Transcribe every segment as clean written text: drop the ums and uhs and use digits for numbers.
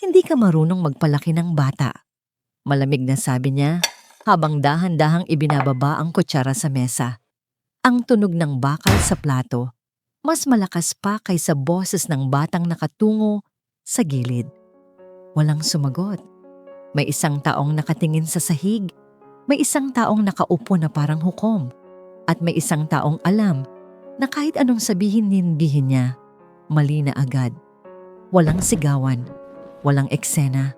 Hindi ka marunong magpalaki ng bata. Malamig na sabi niya habang dahan-dahang ibinababa ang kutsara sa mesa. Ang tunog ng bakal sa plato, mas malakas pa kaysa boses ng batang nakatungo sa gilid. Walang sumagot. May isang taong nakatingin sa sahig, may isang taong nakaupo na parang hukom, at may isang taong alam na kahit anong sabihin niya, mali na agad. Walang sigawan, walang eksena,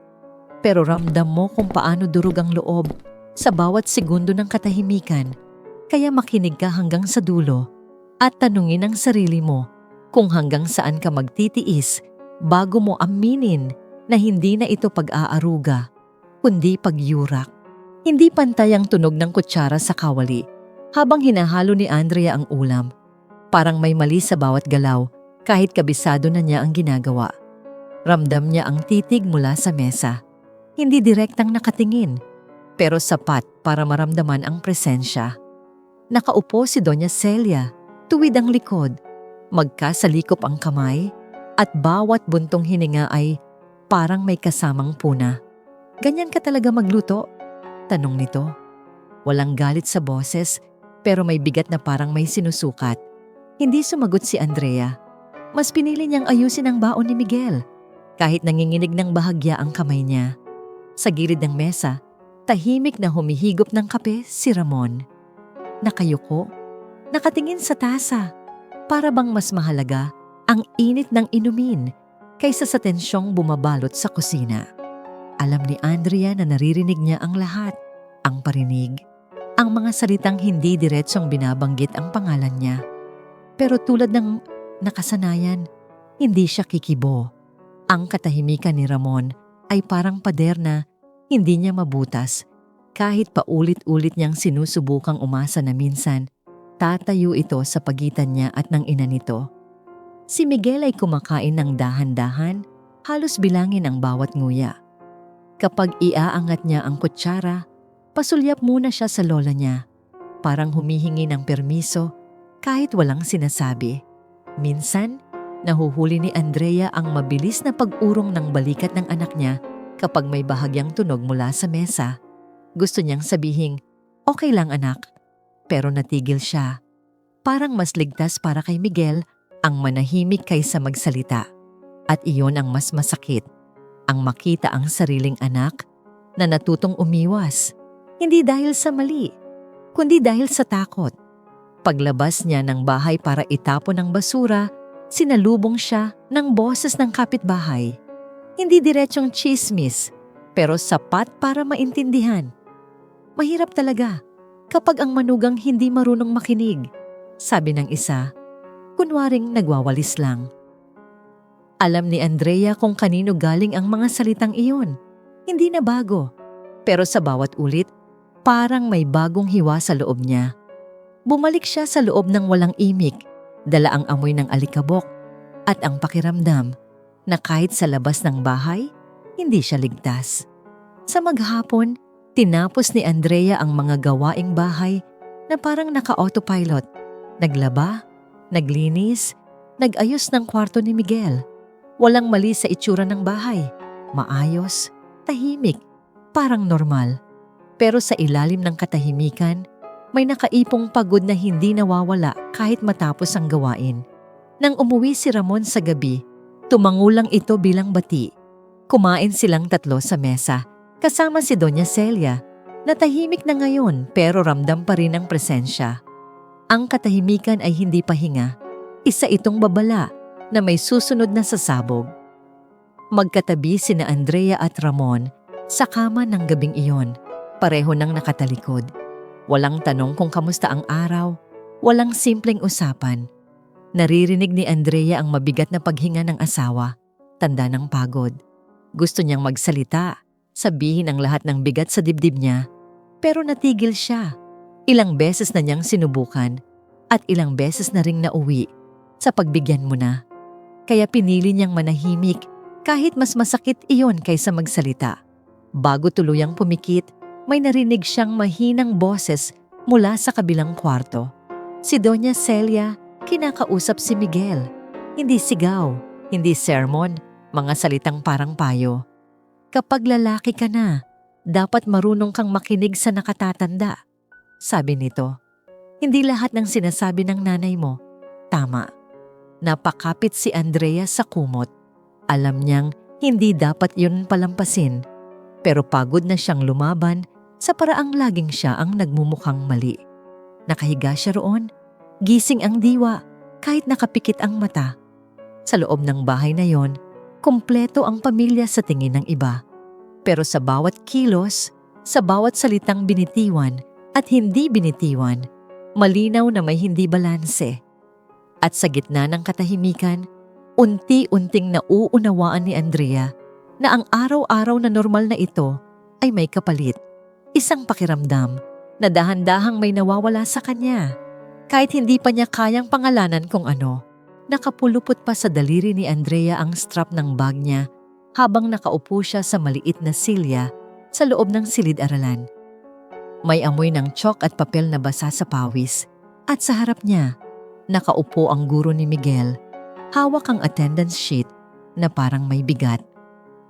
pero ramdam mo kung paano durog ang loob sa bawat segundo ng katahimikan. Kaya makinig ka hanggang sa dulo at tanungin ang sarili mo kung hanggang saan ka magtitiis bago mo aminin na hindi na ito pag-aaruga, kundi pagyurak. Hindi pantay ang tunog ng kutsara sa kawali habang hinahalo ni Andrea ang ulam. Parang may mali sa bawat galaw kahit kabisado na niya ang ginagawa. Ramdam niya ang titig mula sa mesa. Hindi direktang nakatingin, pero sapat para maramdaman ang presensya. Nakaupo si Doña Celia, tuwid ang likod, magkasalikop ang kamay, at bawat buntong hininga ay parang may kasamang puna. "Ganyan ka talaga magluto?" tanong nito. Walang galit sa boses, pero may bigat na parang may sinusukat. Hindi sumagot si Andrea. Mas pinili niyang ayusin ang baon ni Miguel, kahit nanginginig ng bahagya ang kamay niya. Sa gilid ng mesa, tahimik na humihigop ng kape si Ramon. Nakayuko, nakatingin sa tasa, para bang mas mahalaga ang init ng inumin kaysa sa tensyong bumabalot sa kusina. Alam ni Andrea na naririnig niya ang lahat, ang parinig, ang mga salitang hindi diretsong binabanggit ang pangalan niya. Pero tulad ng nakasanayan, hindi siya kikibo. Ang katahimikan ni Ramon ay parang pader na hindi niya mabutas. Kahit paulit-ulit niyang sinusubukang umasa na minsan, tatayo ito sa pagitan niya at ng ina nito. Si Miguel ay kumakain ng dahan-dahan, halos bilangin ang bawat nguya. Kapag iaangat niya ang kutsara, pasulyap muna siya sa lola niya, parang humihingi ng permiso kahit walang sinasabi. Minsan, nahuhuli ni Andrea ang mabilis na pag-urong ng balikat ng anak niya kapag may bahagyang tunog mula sa mesa. Gusto niyang sabihing, "Okay lang anak," pero natigil siya. Parang mas ligtas para kay Miguel ang manahimik kaysa magsalita. At iyon ang mas masakit, ang makita ang sariling anak na natutong umiwas, hindi dahil sa mali, kundi dahil sa takot. Paglabas niya ng bahay para itapon ang basura, sinalubong siya ng boses ng kapitbahay. Hindi diretsong chismis, pero sapat para maintindihan. "Mahirap talaga kapag ang manugang hindi marunong makinig," sabi ng isa, kunwaring nagwawalis lang. Alam ni Andrea kung kanino galing ang mga salitang iyon. Hindi na bago, pero sa bawat ulit, parang may bagong hiwa sa loob niya. Bumalik siya sa loob ng walang imik, dala ang amoy ng alikabok at ang pakiramdam na kahit sa labas ng bahay, hindi siya ligtas. Sa maghapon, tinapos ni Andrea ang mga gawaing bahay na parang naka-autopilot. Naglaba, naglinis, nag-ayos ng kwarto ni Miguel. Walang mali sa itsura ng bahay. Maayos, tahimik, parang normal. Pero sa ilalim ng katahimikan, may nakaipong pagod na hindi nawawala kahit matapos ang gawain. Nang umuwi si Ramon sa gabi, tumangulang ito bilang bati. Kumain silang tatlo sa mesa, kasama si Doña Celia, na tahimik na ngayon pero ramdam pa rin ang presensya. Ang katahimikan ay hindi pahinga. Isa itong babala na may susunod na sasabog. Magkatabi sina Andrea at Ramon sa kama ng gabing iyon, pareho nang nakatalikod. Walang tanong kung kamusta ang araw, walang simpleng usapan. Naririnig ni Andrea ang mabigat na paghinga ng asawa, tanda ng pagod. Gusto niyang magsalita, sabihin ang lahat ng bigat sa dibdib niya, pero natigil siya. Ilang beses na niyang sinubukan at ilang beses na ring nauwi sa pagbigyan mo na. Kaya pinili niyang manahimik kahit mas masakit iyon kaysa magsalita. Bago tuluyang pumikit, may narinig siyang mahinang boses mula sa kabilang kwarto. Si Doña Celia, kinakausap si Miguel. Hindi sigaw, hindi sermon, mga salitang parang payo. Kapag lalaki ka na, dapat marunong kang makinig sa nakatatanda. Sabi nito, hindi lahat ng sinasabi ng nanay mo, tama. Napakapit si Andrea sa kumot. Alam niyang hindi dapat yun palampasin, pero pagod na siyang lumaban sa paraang laging siya ang nagmumukhang mali. Nakahiga siya roon, gising ang diwa kahit nakapikit ang mata. Sa loob ng bahay na yon, kumpleto ang pamilya sa tingin ng iba. Pero sa bawat kilos, sa bawat salitang binitiwan at hindi binitiwan, malinaw na may hindi balanse. At sa gitna ng katahimikan, unti-unting nauunawaan ni Andrea na ang araw-araw na normal na ito ay may kapalit. Isang pakiramdam na dahan-dahang may nawawala sa kanya. Kahit hindi pa niya kayang pangalanan kung ano, nakapulupot pa sa daliri ni Andrea ang strap ng bag niya habang nakaupo siya sa maliit na silya sa loob ng silid-aralan. May amoy ng chalk at papel na basa sa pawis at sa harap niya, nakaupo ang guro ni Miguel, hawak ang attendance sheet na parang may bigat.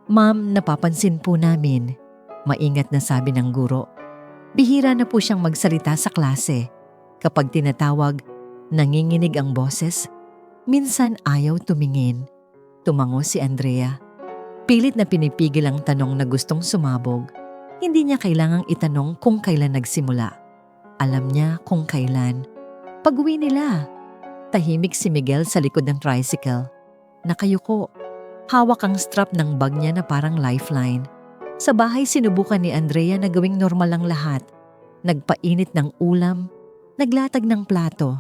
Ma'am, napapansin po namin, maingat na sabi ng guro. Bihira na po siyang magsalita sa klase. Kapag tinatawag, nanginginig ang boses. Minsan ayaw tumingin. Tumango si Andrea. Pilit na pinipigil ang tanong na gustong sumabog. Hindi niya kailangang itanong kung kailan nagsimula. Alam niya kung kailan. Pag-uwi nila. Tahimik si Miguel sa likod ng tricycle. Nakayuko. Hawak ang strap ng bag niya na parang lifeline. Sa bahay sinubukan ni Andrea na gawing normal ang lahat. Nagpainit ng ulam, naglatag ng plato.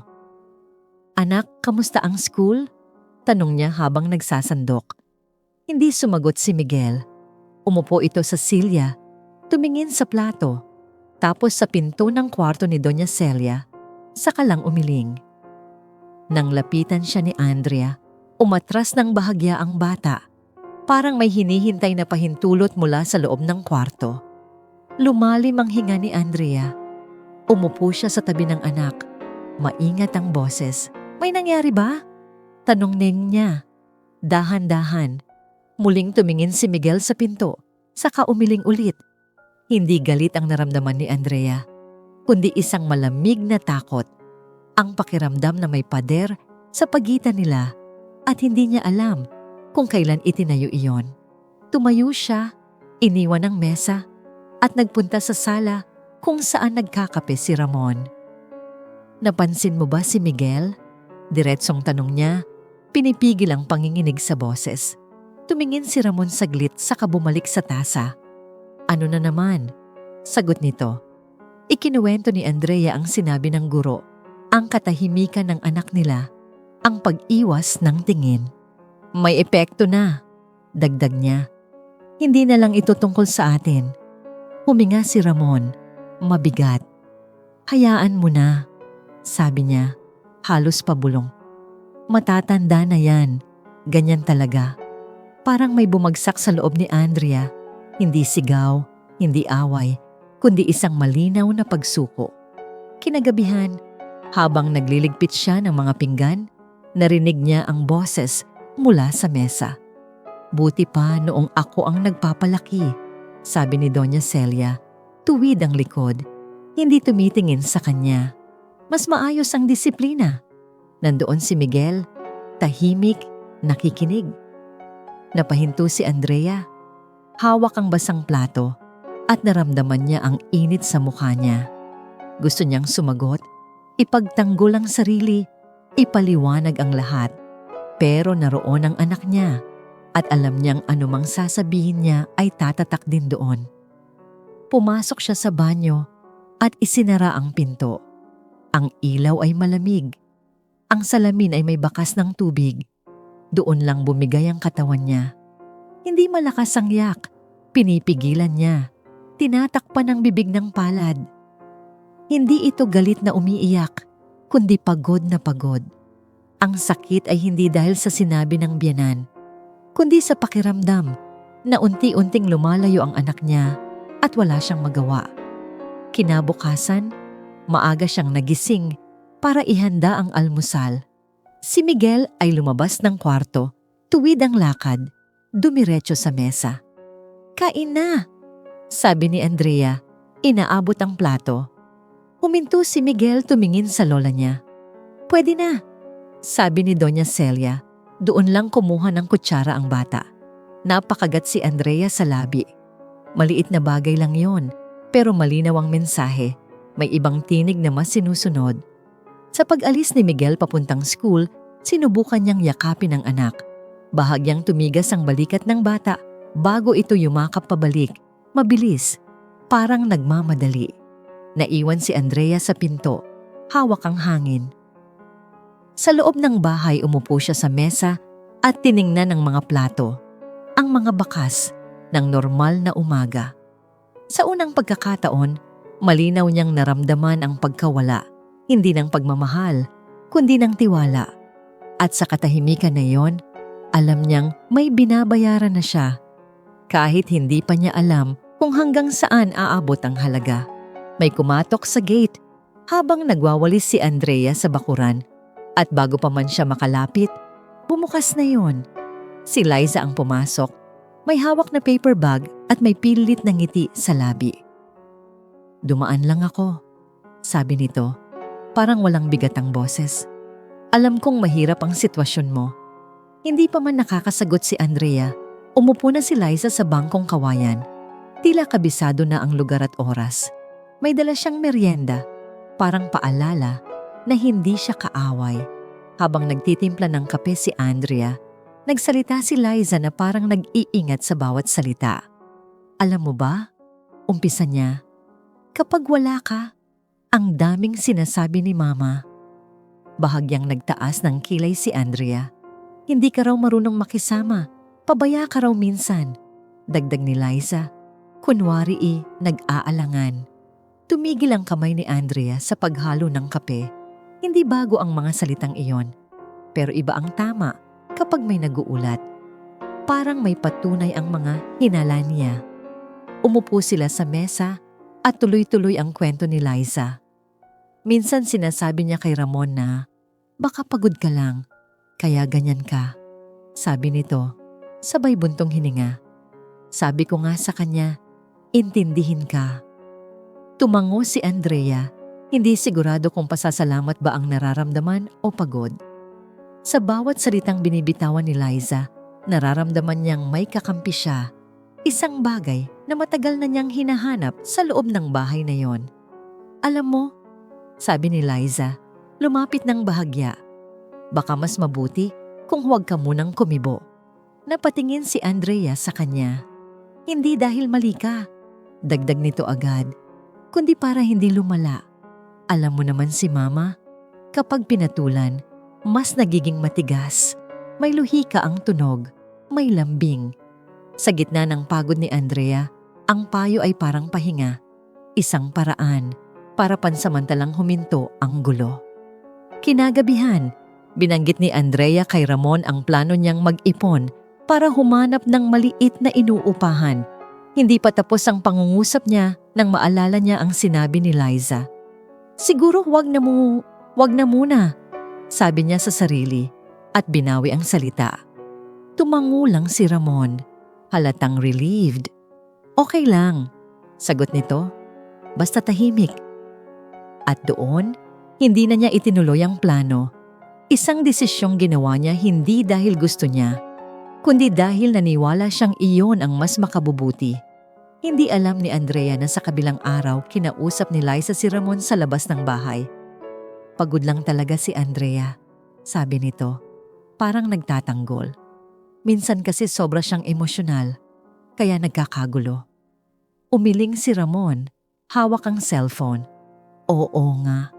Anak, kamusta ang school? Tanong niya habang nagsasandok. Hindi sumagot si Miguel. Umupo ito sa silya, tumingin sa plato, tapos sa pinto ng kwarto ni Doña Celia, saka lang umiling. Nang lapitan siya ni Andrea, umatras ng bahagya ang bata. Parang may hinihintay na pahintulot mula sa loob ng kwarto. Lumalim ang hinga ni Andrea. Umupo siya sa tabi ng anak. Maingat ang boses. May nangyari ba? Tanong niya. Dahan-dahan. Muling tumingin si Miguel sa pinto, saka umiling ulit. Hindi galit ang naramdaman ni Andrea, kundi isang malamig na takot. Ang pakiramdam na may pader sa pagitan nila at hindi niya alam kung kailan itinayo iyon. Tumayo siya, iniwan ang mesa at nagpunta sa sala kung saan nagkakape si Ramon. Napansin mo ba si Miguel? Diretsong tanong niya, pinipigil ang panginginig sa boses. Tumingin si Ramon saglit saka bumalik sa tasa. Ano na naman? Sagot nito. Ikinuwento ni Andrea ang sinabi ng guro, ang katahimikan ng anak nila, ang pag-iwas ng tingin. May epekto na, dagdag niya. Hindi na lang ito tungkol sa atin. Huminga si Ramon, mabigat. Hayaan mo na, sabi niya, halos pabulong. Matatanda na yan, ganyan talaga. Parang may bumagsak sa loob ni Andrea, hindi sigaw, hindi away, kundi isang malinaw na pagsuko. Kinagabihan, habang nagliligpit siya ng mga pinggan, narinig niya ang boses mula sa mesa. Buti pa noong ako ang nagpapalaki, sabi ni Doña Celia, tuwid ang likod, hindi tumitingin sa kanya. Mas maayos ang disiplina. Nandoon si Miguel, tahimik, nakikinig. Napahinto si Andrea. Hawak ang basang plato at naramdaman niya ang init sa mukha niya. Gusto niyang sumagot, ipagtanggol ang sarili, ipaliwanag ang lahat. Pero naroon ang anak niya at alam niyang anumang sasabihin niya ay tatatak din doon. Pumasok siya sa banyo at isinara ang pinto. Ang ilaw ay malamig. Ang salamin ay may bakas ng tubig. Doon lang bumigay ang katawan niya. Hindi malakas ang yak. Pinipigilan niya. Tinatakpan ang bibig ng palad. Hindi ito galit na umiiyak, kundi pagod na pagod. Ang sakit ay hindi dahil sa sinabi ng biyenan, kundi sa pakiramdam na unti-unting lumalayo ang anak niya at wala siyang magawa. Kinabukasan, maaga siyang nagising para ihanda ang almusal. Si Miguel ay lumabas ng kwarto, tuwid ang lakad, dumiretso sa mesa. kain na, sabi ni Andrea. Inaabot ang plato. Huminto si Miguel tumingin sa lola niya. Pwede na, sabi ni Doña Celia. Doon lang kumuha ng kutsara ang bata. Napakagat si Andrea sa labi. Maliit na bagay lang yon, pero malinaw ang mensahe. May ibang tinig na mas sinusunod. Sa pag-alis ni Miguel papuntang school, sinubukan niyang yakapin ang anak. Bahagyang tumigas ang balikat ng bata bago ito yumakap pabalik. Mabilis, parang nagmamadali. Naiwan si Andrea sa pinto, hawak ang hangin. Sa loob ng bahay umupo siya sa mesa at tiningnan ang mga plato, ang mga bakas ng normal na umaga. Sa unang pagkakataon, malinaw niyang naramdaman ang pagkawala, hindi ng pagmamahal, kundi ng tiwala. At sa katahimikan na yon, alam niyang may binabayaran na siya. Kahit hindi pa niya alam kung hanggang saan aabot ang halaga. May kumatok sa gate habang nagwawalis si Andrea sa bakuran. At bago pa man siya makalapit, bumukas na yon. Si Liza ang pumasok. May hawak na paper bag at may pilit na ngiti sa labi. Dumaan lang ako, sabi nito. Parang walang bigat ang boses. Alam kong mahirap ang sitwasyon mo. Hindi pa man nakakasagot si Andrea, umupo na si Liza sa bangkong kawayan. Tila kabisado na ang lugar at oras. May dala siyang merienda, parang paalala na hindi siya kaaway. Habang nagtitimpla ng kape si Andrea, nagsalita si Liza na parang nag-iingat sa bawat salita. Alam mo ba, umpisa niya, kapag wala ka, ang daming sinasabi ni Mama. Bahagyang nagtaas ng kilay si Andrea. Hindi ka raw marunong makisama, pabaya ka raw minsan. Dagdag ni Liza, kunwari nag-aalangan. Tumigil ang kamay ni Andrea sa paghalo ng kape. Hindi bago ang mga salitang iyon. Pero iba ang tama kapag may naguulat. Parang may patunay ang mga hinala niya. Umupo sila sa mesa at tuloy-tuloy ang kwento ni Liza. Minsan sinasabi niya kay Ramon na, baka pagod ka lang, kaya ganyan ka. Sabi nito, sabay buntong hininga. Sabi ko nga sa kanya, intindihin ka. Tumango si Andrea. Hindi sigurado kung pasasalamat ba ang nararamdaman o pagod. Sa bawat salitang binibitawan ni Liza, nararamdaman niyang may kakampi siya. Isang bagay na matagal na niyang hinahanap sa loob ng bahay na yon. Alam mo, sabi ni Liza, lumapit ng bahagya. Baka mas mabuti kung huwag ka munang kumibo. Napatingin si Andrea sa kanya. Hindi dahil mali ka, dagdag nito agad, kundi para hindi lumala. Alam mo naman si Mama, kapag pinatulan, mas nagiging matigas. May luhika ang tunog, may lambing. Sa gitna ng pagod ni Andrea, ang payo ay parang pahinga. Isang paraan para pansamantalang huminto ang gulo. Kinagabihan, binanggit ni Andrea kay Ramon ang plano niyang mag-ipon para humanap ng maliit na inuupahan. Hindi pa tapos ang pangungusap niya nang maalala niya ang sinabi ni Liza. Siguro wag na muna, sabi niya sa sarili at binawi ang salita. Tumango lang si Ramon, halatang relieved. Okay lang, sagot nito, basta tahimik. At doon, hindi na niya itinuloy ang plano. Isang desisyong ginawa niya hindi dahil gusto niya, kundi dahil naniwala siyang iyon ang mas makabubuti. Hindi alam ni Andrea na sa kabilang araw kinausap ni Liza si Ramon sa labas ng bahay. Pagod lang talaga si Andrea, sabi nito, parang nagtatanggol. Minsan kasi sobra siyang emosyonal, kaya nagkakagulo. Umiling si Ramon, hawak ang cellphone. Oo nga,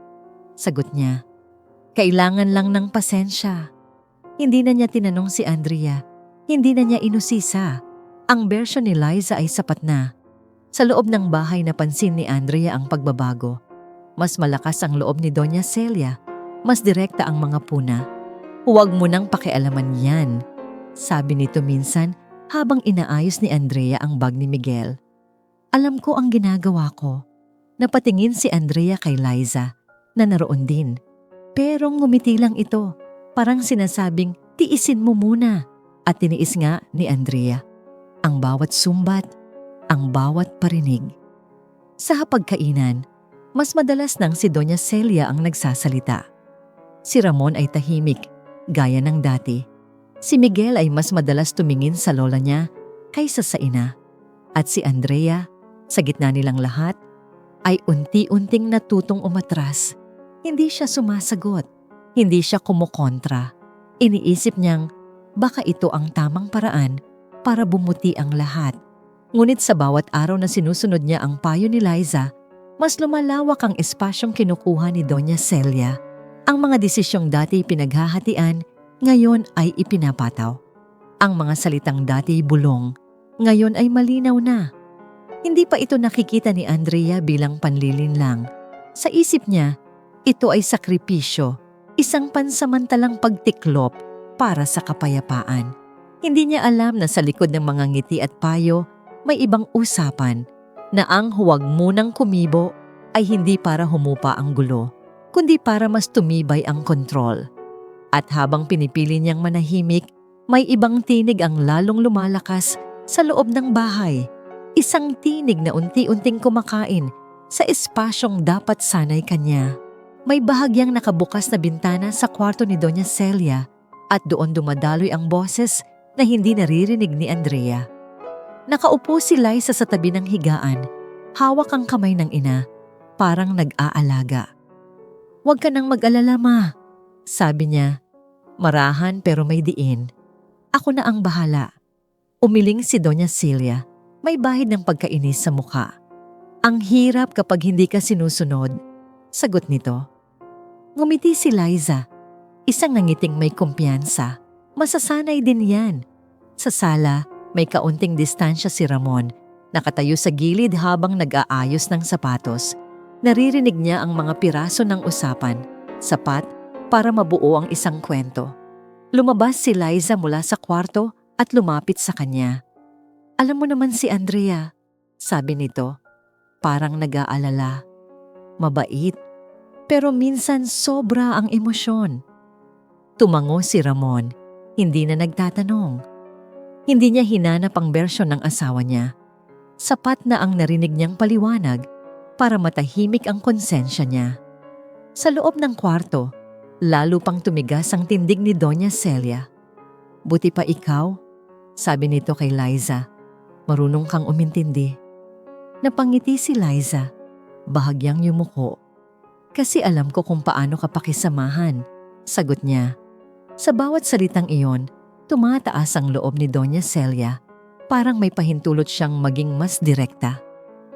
sagot niya. Kailangan lang ng pasensya. Hindi na niya tinanong si Andrea, hindi na niya inusisa. Ang bersyon ni Liza ay sapat na. Sa loob ng bahay napansin ni Andrea ang pagbabago. Mas malakas ang loob ni Doña Celia. Mas direkta ang mga puna. Huwag mo nang pakialaman yan, sabi nito minsan habang inaayos ni Andrea ang bag ni Miguel. Alam ko ang ginagawa ko. Napatingin si Andrea kay Liza na naroon din. Pero ngumiti lang ito. Parang sinasabing tiisin mo muna. At tiniis nga ni Andrea. Ang bawat sumbat, ang bawat parinig. Sa hapagkainan, mas madalas nang si Doña Celia ang nagsasalita. Si Ramon ay tahimik, gaya ng dati. Si Miguel ay mas madalas tumingin sa lola niya kaysa sa ina. At si Andrea, sa gitna nilang lahat, ay unti-unting natutong umatras. Hindi siya sumasagot, hindi siya kumukontra. Iniisip niyang baka ito ang tamang paraan para bumuti ang lahat. Ngunit sa bawat araw na sinusunod niya ang payo ni Liza, mas lumalawak ang espasyong kinukuha ni Doña Celia. Ang mga desisyong dati pinaghahatian, ngayon ay ipinapataw. Ang mga salitang dati bulong, ngayon ay malinaw na. Hindi pa ito nakikita ni Andrea bilang panlilinlang. Sa isip niya, ito ay sakripisyo, isang pansamantalang pagtiklop para sa kapayapaan. Hindi niya alam na sa likod ng mga ngiti at payo, may ibang usapan na ang huwag munang kumibo ay hindi para humupa ang gulo, kundi para mas tumibay ang kontrol. At habang pinipili niyang manahimik, may ibang tinig ang lalong lumalakas sa loob ng bahay. Isang tinig na unti-unting kumakain sa espasyong dapat sanay kanya. May bahagyang nakabukas na bintana sa kwarto ni Doña Celia at doon dumadaloy ang boses na hindi naririnig ni Andrea. Nakaupo si Liza sa tabi ng higaan, hawak ang kamay ng ina, parang nag-aalaga. "Huwag ka nang mag-alala, ma," sabi niya. Marahan pero may diin. "Ako na ang bahala." Umiling si Doña Celia, may bahid ng pagkainis sa mukha. "Ang hirap kapag hindi ka sinusunod," sagot nito. Ngumiti si Liza, isang nangiting may kumpiyansa. Masasanay din yan. Sa sala, may kaunting distansya si Ramon, nakatayo sa gilid habang nag-aayos ng sapatos. Naririnig niya ang mga piraso ng usapan, sapat para mabuo ang isang kwento. Lumabas si Liza mula sa kwarto at lumapit sa kanya. "Alam mo naman si Andrea," sabi nito, parang nag-aalala. Mabait, pero minsan sobra ang emosyon. Tumango si Ramon, hindi na nagtatanong. Hindi niya hinanap ang bersyon ng asawa niya. Sapat na ang narinig niyang paliwanag para matahimik ang konsensya niya. Sa loob ng kwarto, lalo pang tumigas ang tindig ni Doña Celia. "Buti pa ikaw," sabi nito kay Liza. "Marunong kang umintindi." Napangiti si Liza, bahagyang yumuko. "Kasi alam ko kung paano ka pakisamahan," sagot niya. Sa bawat salitang iyon, tumataas ang loob ni Doña Celia. Parang may pahintulot siyang maging mas direkta,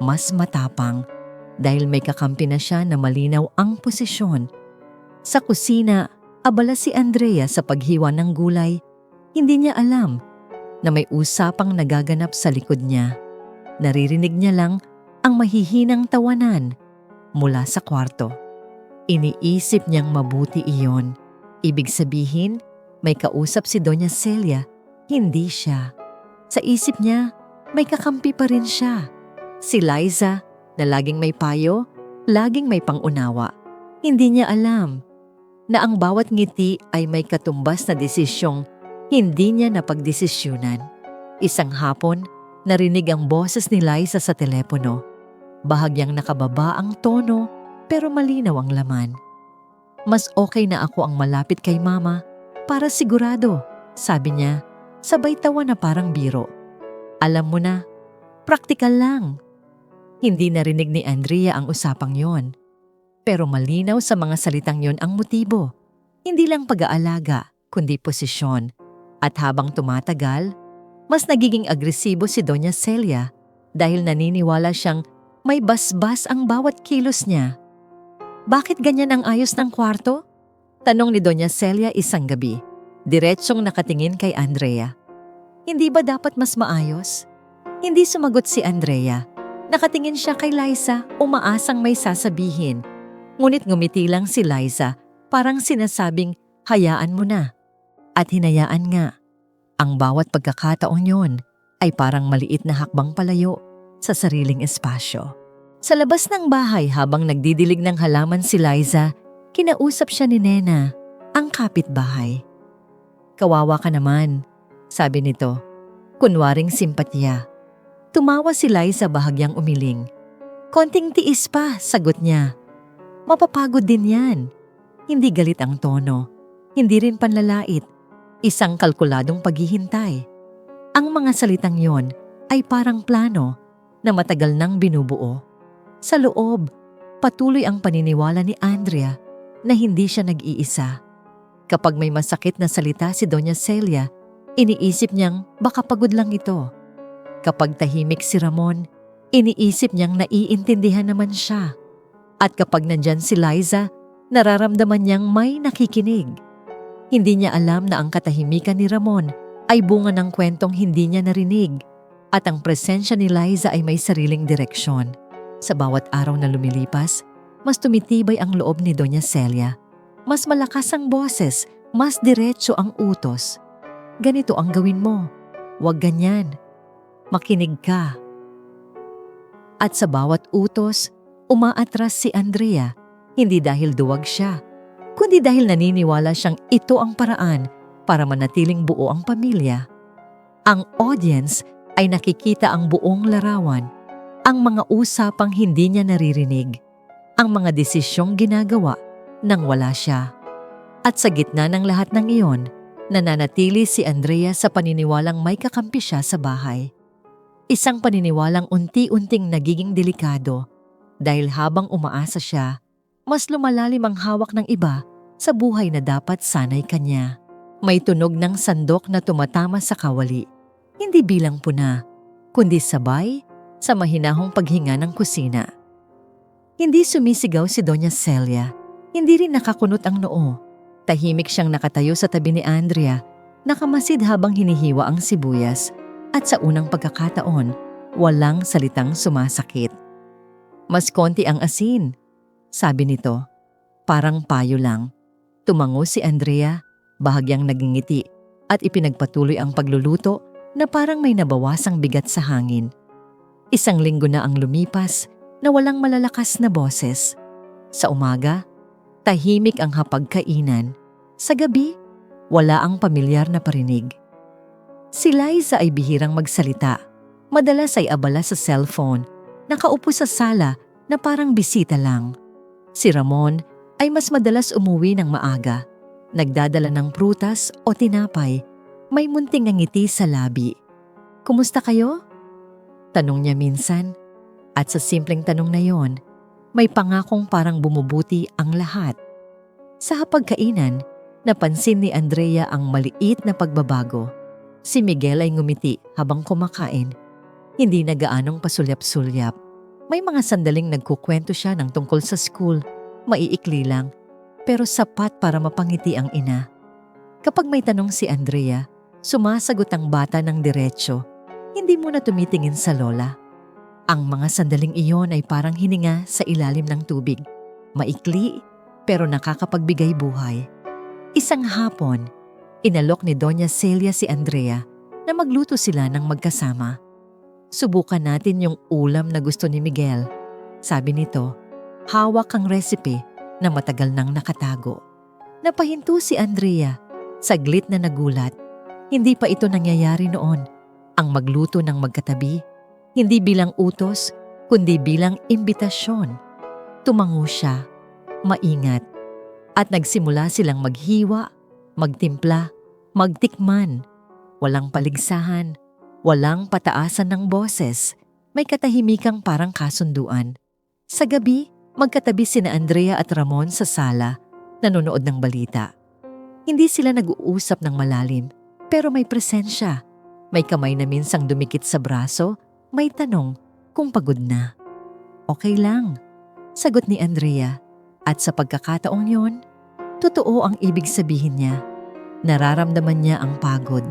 mas matapang, dahil may kakampi na siya na malinaw ang posisyon. Sa kusina, abala si Andrea sa paghiwa ng gulay. Hindi niya alam na may usapang nagaganap sa likod niya. Naririnig niya lang ang mahihinang tawanan mula sa kwarto. Iniisip niyang mabuti iyon. Ibig sabihin, may kausap si Doña Celia, hindi siya. Sa isip niya, may kakampi pa rin siya. Si Liza, na laging may payo, laging may pangunawa. Hindi niya alam na ang bawat ngiti ay may katumbas na desisyong hindi niya napagdesisyunan. Isang hapon, narinig ang boses ni Liza sa telepono. Bahagyang nakababa ang tono pero malinaw ang laman. "Mas okay na ako ang malapit kay mama para sigurado," sabi niya, sabay tawa na parang biro. "Alam mo na, praktikal lang." Hindi narinig ni Andrea ang usapang yon. Pero malinaw sa mga salitang yon ang motibo. Hindi lang pag-aalaga, kundi posisyon. At habang tumatagal, mas nagiging agresibo si Doña Celia dahil naniniwala siyang may basbas ang bawat kilos niya. "Bakit ganyan ang ayos ng kwarto?" tanong ni Doña Celia isang gabi, diretsyong nakatingin kay Andrea. "Hindi ba dapat mas maayos?" Hindi sumagot si Andrea. Nakatingin siya kay Liza, umaasang may sasabihin. Ngunit ngumiti lang si Liza, parang sinasabing, "Hayaan mo na." At hinayaan nga. Ang bawat pagkakataon yon ay parang maliit na hakbang palayo sa sariling espasyo. Sa labas ng bahay habang nagdidilig ng halaman si Liza, kinausap siya ni Nena, ang kapitbahay. "Kawawa ka naman," sabi nito, kunwaring simpatya. Tumawa si Liza bahagyang umiling. Konting tiis pa, sagot niya. Mapapagod din yan. Hindi galit ang tono. Hindi rin panlalait. Isang kalkuladong paghihintay. Ang mga salitang yon ay parang plano na matagal nang binubuo. Sa loob, patuloy ang paniniwala ni Andrea na hindi siya nag-iisa. Kapag may masakit na salita si Doña Celia, iniisip niyang baka pagod lang ito. Kapag tahimik si Ramon, iniisip niyang naiintindihan naman siya. At kapag nandyan si Liza, nararamdaman niyang may nakikinig. Hindi niya alam na ang katahimikan ni Ramon ay bunga ng kwentong hindi niya narinig at ang presensya ni Liza ay may sariling direksyon. Sa bawat araw na lumilipas, mas tumitibay ang loob ni Doña Celia. Mas malakas ang boses, mas diretso ang utos. Ganito ang gawin mo, huwag ganyan. Makinig ka. At sa bawat utos, umaatras si Andrea, hindi dahil duwag siya, kundi dahil naniniwala siyang ito ang paraan para manatiling buo ang pamilya. Ang audience ay nakikita ang buong larawan, ang mga usapang hindi niya naririnig, ang mga desisyong ginagawa nang wala siya. At sa gitna ng lahat ng iyon, nananatili si Andrea sa paniniwalang may kakampi siya sa bahay. Isang paniniwalang unti-unting nagiging delikado dahil habang umaasa siya, mas lumalalim ang hawak ng iba sa buhay na dapat sanay kanya. May tunog ng sandok na tumatama sa kawali, hindi bilang puna, kundi sabay sa mahinahong paghinga ng kusina. Hindi sumisigaw si Doña Celia, hindi rin nakakunot ang noo. Tahimik siyang nakatayo sa tabi ni Andrea, nakamasid habang hinihiwa ang sibuyas at sa unang pagkakataon, walang salitang sumasakit. Mas konti ang asin, sabi nito. Parang payo lang. Tumango si Andrea, bahagyang nagingiti at ipinagpatuloy ang pagluluto na parang may nabawasang bigat sa hangin. Isang linggo na ang lumipas na walang malalakas na boses. Sa umaga, tahimik ang hapagkainan. Sa gabi, wala ang pamilyar na parinig. Si Liza ay bihirang magsalita. Madalas ay abala sa cellphone, nakaupo sa sala na parang bisita lang. Si Ramon ay mas madalas umuwi ng maaga. Nagdadala ng prutas o tinapay, may munting ngiti sa labi. Kumusta kayo? Tanong niya minsan. At sa simpleng tanong na yon, may pangakong parang bumubuti ang lahat. Sa hapagkainan, napansin ni Andrea ang maliit na pagbabago. Si Miguel ay ngumiti habang kumakain. Hindi na gaanong pasulyap-sulyap. May mga sandaling nagkukwento siya ng tungkol sa school. Maiikli lang, pero sapat para mapangiti ang ina. Kapag may tanong si Andrea, sumasagot ang bata ng diretsyo. Hindi muna tumitingin sa lola. Ang mga sandaling iyon ay parang hininga sa ilalim ng tubig. Maikli, pero nakakapagbigay buhay. Isang hapon, inalok ni Doña Celia si Andrea na magluto sila ng magkasama. Subukan natin yung ulam na gusto ni Miguel. Sabi nito, hawak ang recipe na matagal nang nakatago. Napahinto si Andrea, saglit na nagulat. Hindi pa ito nangyayari noon. Ang magluto ng magkatabi, hindi bilang utos, kundi bilang imbitasyon. Tumango siya, maingat, at nagsimula silang maghiwa, magtimpla, magtikman. Walang paligsahan, walang pataasan ng boses, may katahimikang parang kasunduan. Sa gabi, magkatabi sina Andrea at Ramon sa sala, nanonood ng balita. Hindi sila nag-uusap ng malalim, pero may presensya. May kamay na minsang dumikit sa braso, may tanong kung pagod na. Okay lang, sagot ni Andrea. At sa pagkakataong yon, totoo ang ibig sabihin niya. Nararamdaman niya ang pagod,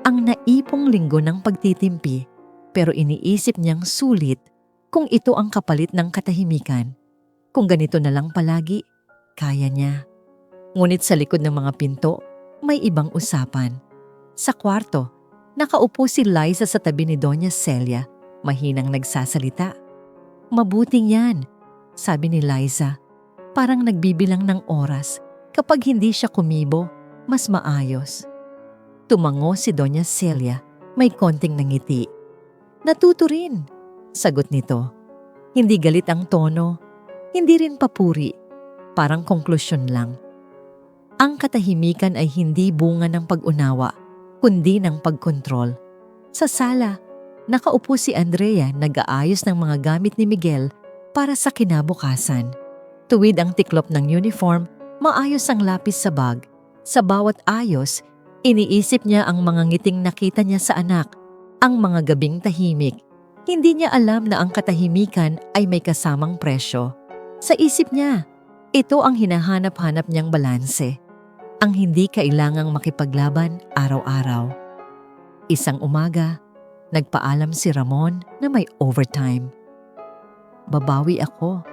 ang naipong linggo ng pagtitimpi, pero iniisip niyang sulit kung ito ang kapalit ng katahimikan. Kung ganito na lang palagi, kaya niya. Ngunit sa likod ng mga pinto, may ibang usapan. Sa kwarto, nakaupo si Liza sa tabi ni Doña Celia, mahinang nagsasalita. Mabuting yan, sabi ni Liza. Parang nagbibilang ng oras. Kapag hindi siya kumibo, mas maayos. Tumango si Doña Celia, may konting nangiti. Natuto rin, sagot nito. Hindi galit ang tono, hindi rin papuri, parang konklusyon lang. Ang katahimikan ay hindi bunga ng pag-unawa, kundi ng pagkontrol. Sa sala, nakaupo si Andrea nag-aayos ng mga gamit ni Miguel para sa kinabukasan. Tuwid ang tiklop ng uniform, maayos ang lapis sa bag. Sa bawat ayos, iniisip niya ang mga ngiting nakita niya sa anak, ang mga gabing tahimik. Hindi niya alam na ang katahimikan ay may kasamang presyo. Sa isip niya, ito ang hinahanap-hanap niyang balanse. Ang hindi kailangang makipaglaban araw-araw. Isang umaga, nagpaalam si Ramon na may overtime. Babawi ako,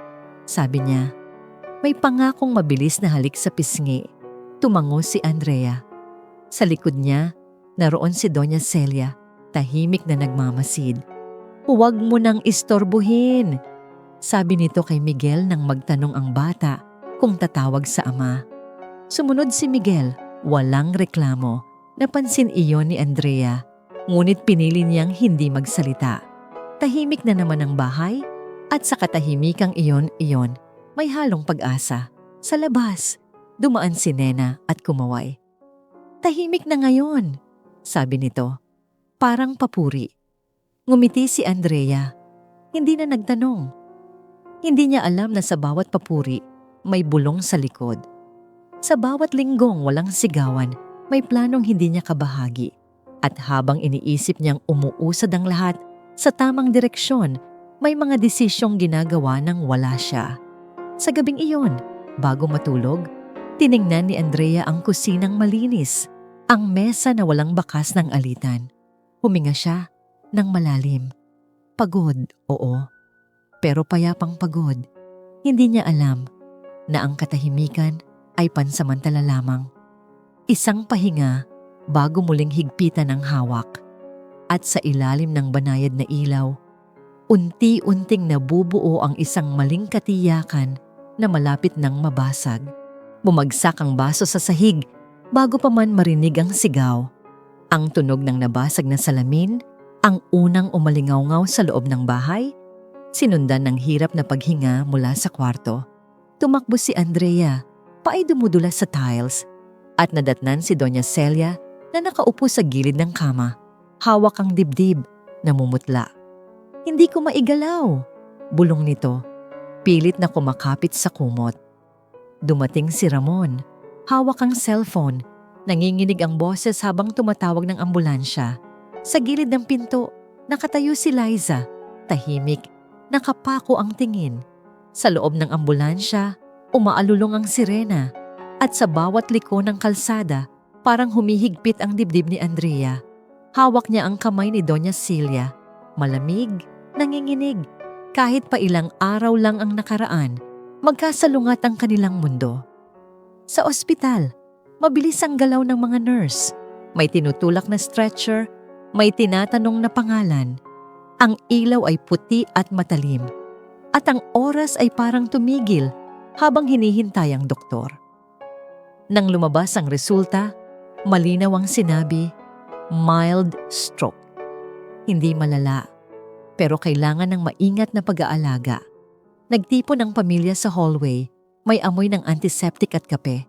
sabi niya. May pangakong mabilis na halik sa pisngi. Tumango si Andrea. Sa likod niya, naroon si Doña Celia, tahimik na nagmamasid. Huwag mo nang istorbuhin, sabi nito kay Miguel nang magtanong ang bata kung tatawag sa ama. Sumunod si Miguel, walang reklamo. Napansin iyon ni Andrea, ngunit pinili niyang hindi magsalita. Tahimik na naman ang bahay at sa katahimikang iyon, may halong pag-asa. Sa labas, dumaan si Nena at kumaway. Tahimik na ngayon, sabi nito. Parang papuri. Ngumiti si Andrea. Hindi na nagtanong. Hindi niya alam na sa bawat papuri, may bulong sa likod. Sa bawat linggong walang sigawan, may planong hindi niya kabahagi. At habang iniisip niyang umuusad ang lahat sa tamang direksyon, may mga desisyong ginagawa nang wala siya. Sa gabing iyon, bago matulog, tiningnan ni Andrea ang kusinang malinis, ang mesa na walang bakas ng alitan. Huminga siya ng malalim. Pagod, oo. Pero payapang pagod. Hindi niya alam na ang katahimikan ay pansamantala lamang. Isang pahinga bago muling higpitan ang hawak. At sa ilalim ng banayad na ilaw, unti-unting nabubuo ang isang maling katiyakan na malapit nang mabasag. Bumagsak ang baso sa sahig bago pa man marinig ang sigaw. Ang tunog ng nabasag na salamin, ang unang umalingaw-ngaw sa loob ng bahay, sinundan ng hirap na paghinga mula sa kwarto. Tumakbo si Andrea, paay dumudulas sa tiles, at nadatnan si Doña Celia na nakaupo sa gilid ng kama. Hawak ang dibdib, namumutla. Hindi ko maigalaw, bulong nito. Pilit na kumakapit sa kumot. Dumating si Ramon, hawak ang cellphone, nanginginig ang boses habang tumatawag ng ambulansya. Sa gilid ng pinto, nakatayo si Liza, tahimik, nakapako ang tingin. Sa loob ng ambulansya, umaalulong ang sirena, at sa bawat liko ng kalsada, parang humihigpit ang dibdib ni Andrea. Hawak niya ang kamay ni Doña Celia, malamig, nanginginig. Kahit pa ilang araw lang ang nakaraan, magkasalungat ang kanilang mundo. Sa ospital, mabilis ang galaw ng mga nurse. May tinutulak na stretcher, may tinatanong na pangalan. Ang ilaw ay puti at matalim. At ang oras ay parang tumigil habang hinihintay ang doktor. Nang lumabas ang resulta, malinaw ang sinabi, mild stroke. Hindi malala, pero kailangan ng maingat na pag-aalaga. Nagtipon ang pamilya sa hallway, may amoy ng antiseptic at kape.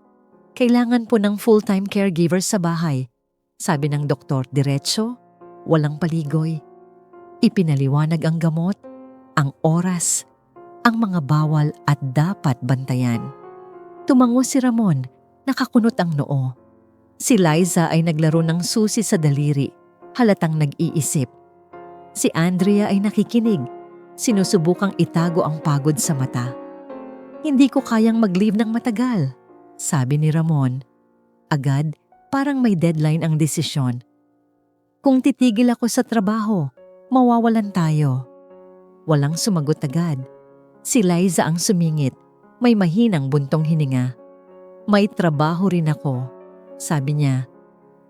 Kailangan po ng full-time caregiver sa bahay. Sabi ng doktor, diretso, walang paligoy. Ipinaliwanag ang gamot, ang oras, ang mga bawal at dapat bantayan. Tumango si Ramon, nakakunot ang noo. Si Liza ay naglaro ng susi sa daliri, halatang nag-iisip. Si Andrea ay nakikinig, sinusubukang itago ang pagod sa mata. Hindi ko kayang mag-leave ng matagal, sabi ni Ramon. Agad, parang may deadline ang desisyon. Kung titigil ako sa trabaho, mawawalan tayo. Walang sumagot agad. Si Liza ang sumingit, may mahinang buntong hininga. May trabaho rin ako, sabi niya.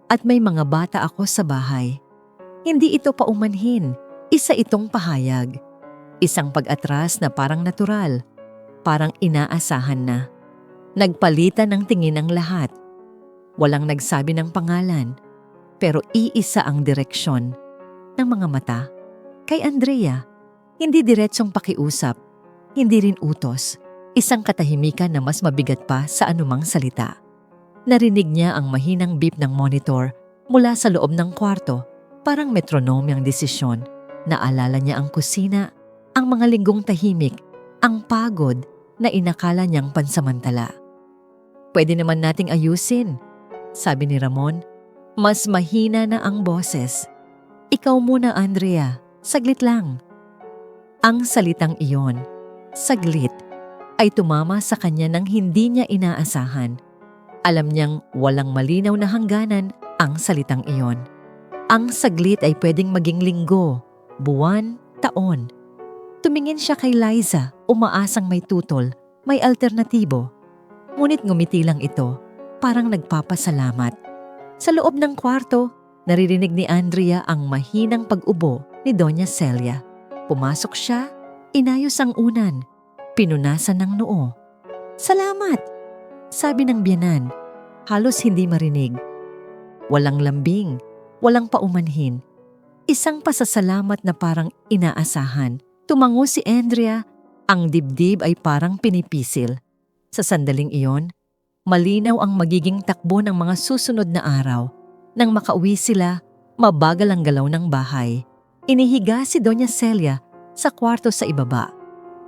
At may mga bata ako sa bahay. Hindi ito paumanhin, isa itong pahayag. Isang pag-atras na parang natural, parang inaasahan na. Nagpalitan ng tingin ang lahat. Walang nagsabi ng pangalan, pero iisa ang direksyon ng mga mata. Kay Andrea, hindi diretsong pakiusap, hindi rin utos, isang katahimikan na mas mabigat pa sa anumang salita. Narinig niya ang mahinang beep ng monitor mula sa loob ng kwarto, parang metronome ang desisyon. Naalala niya ang kusina, ang mga linggong tahimik, ang pagod na inakala niyang pansamantala. Pwede naman nating ayusin, sabi ni Ramon. Mas mahina na ang boses. Ikaw muna, Andrea, saglit lang. Ang salitang iyon, saglit, ay tumama sa kanya nang hindi niya inaasahan. Alam niyang walang malinaw na hangganan ang salitang iyon. Ang saglit ay pwedeng maging linggo, buwan, taon. Tumingin siya kay Liza, umaasang may tutol, may alternatibo. Ngunit ngumiti lang ito, parang nagpapasalamat. Sa loob ng kwarto, naririnig ni Andrea ang mahinang pag-ubo ni Doña Celia. Pumasok siya, inayos ang unan, pinunasan ng noo. "Salamat!" sabi ng biyanan, halos hindi marinig. Walang lambing, walang paumanhin. Isang pasasalamat na parang inaasahan. Tumango si Andrea, ang dibdib ay parang pinipisil. Sa sandaling iyon, malinaw ang magiging takbo ng mga susunod na araw. Nang makauwi sila, mabagal ang galaw ng bahay. Inihiga si Doña Celia sa kwarto sa ibaba.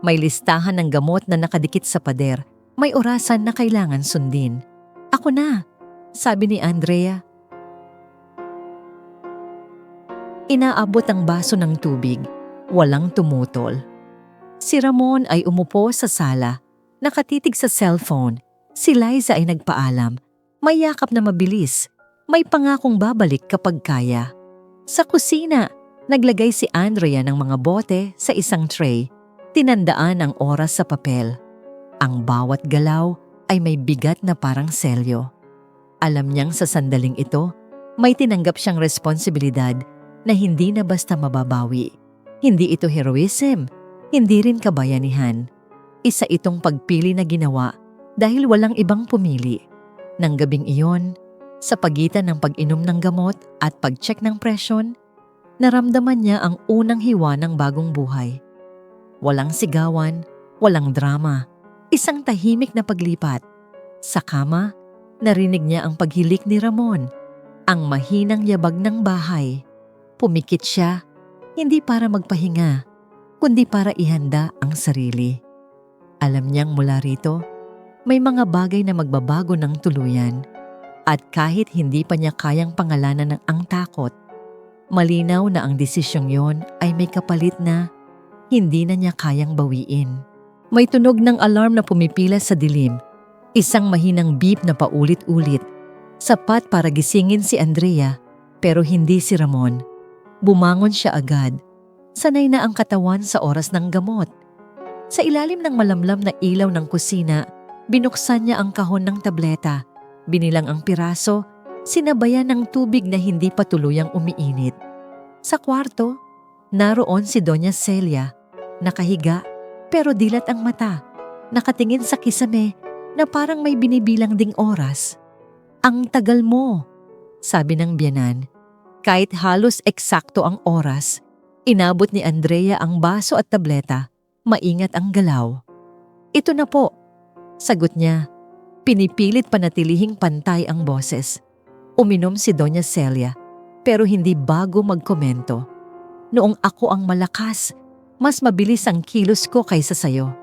May listahan ng gamot na nakadikit sa pader. May orasan na kailangan sundin. "Ako na," sabi ni Andrea. Inaabot ang baso ng tubig. Walang tumutol. Si Ramon ay umupo sa sala, nakatitig sa cellphone. Si Liza ay nagpaalam. May yakap na mabilis. May pangakong babalik kapag kaya. Sa kusina, naglagay si Andrea ng mga bote sa isang tray. Tinandaan ang oras sa papel. Ang bawat galaw ay may bigat na parang selyo. Alam niyang sa sandaling ito, may tinanggap siyang responsibilidad na hindi na basta mababawi. Hindi ito heroism, hindi rin kabayanihan. Isa itong pagpili na ginawa dahil walang ibang pumili. Nang gabing iyon, sa pagitan ng pag-inom ng gamot at pag-check ng presyon, naramdaman niya ang unang hiwa ng bagong buhay. Walang sigawan, walang drama, isang tahimik na paglipat. Sa kama, narinig niya ang paghilik ni Ramon, ang mahinang yabag ng bahay. Pumikit siya, hindi para magpahinga, kundi para ihanda ang sarili. Alam niyang mula rito, may mga bagay na magbabago ng tuluyan. At kahit hindi pa niya kayang pangalanan ng ang takot, malinaw na ang desisyong yon ay may kapalit na hindi na niya kayang bawiin. May tunog ng alarm na pumipila sa dilim, isang mahinang beep na paulit-ulit, sapat para gisingin si Andrea pero hindi si Ramon. Bumangon siya agad, sanay na ang katawan sa oras ng gamot. Sa ilalim ng malamlam na ilaw ng kusina, binuksan niya ang kahon ng tableta, binilang ang piraso, sinabayan ng tubig na hindi pa tuluyang umiinit. Sa kwarto, naroon si Doña Celia, nakahiga pero dilat ang mata, nakatingin sa kisame na parang may binibilang ding oras. "Ang tagal mo," sabi ng biyanan. Kahit halos eksakto ang oras, inabot ni Andrea ang baso at tableta, maingat ang galaw. "Ito na po," sagot niya. Pinipilit panatilihing pantay ang boses. Uminom si Doña Celia, pero hindi bago magkomento. "Noong ako ang malakas, mas mabilis ang kilos ko kaysa sayo."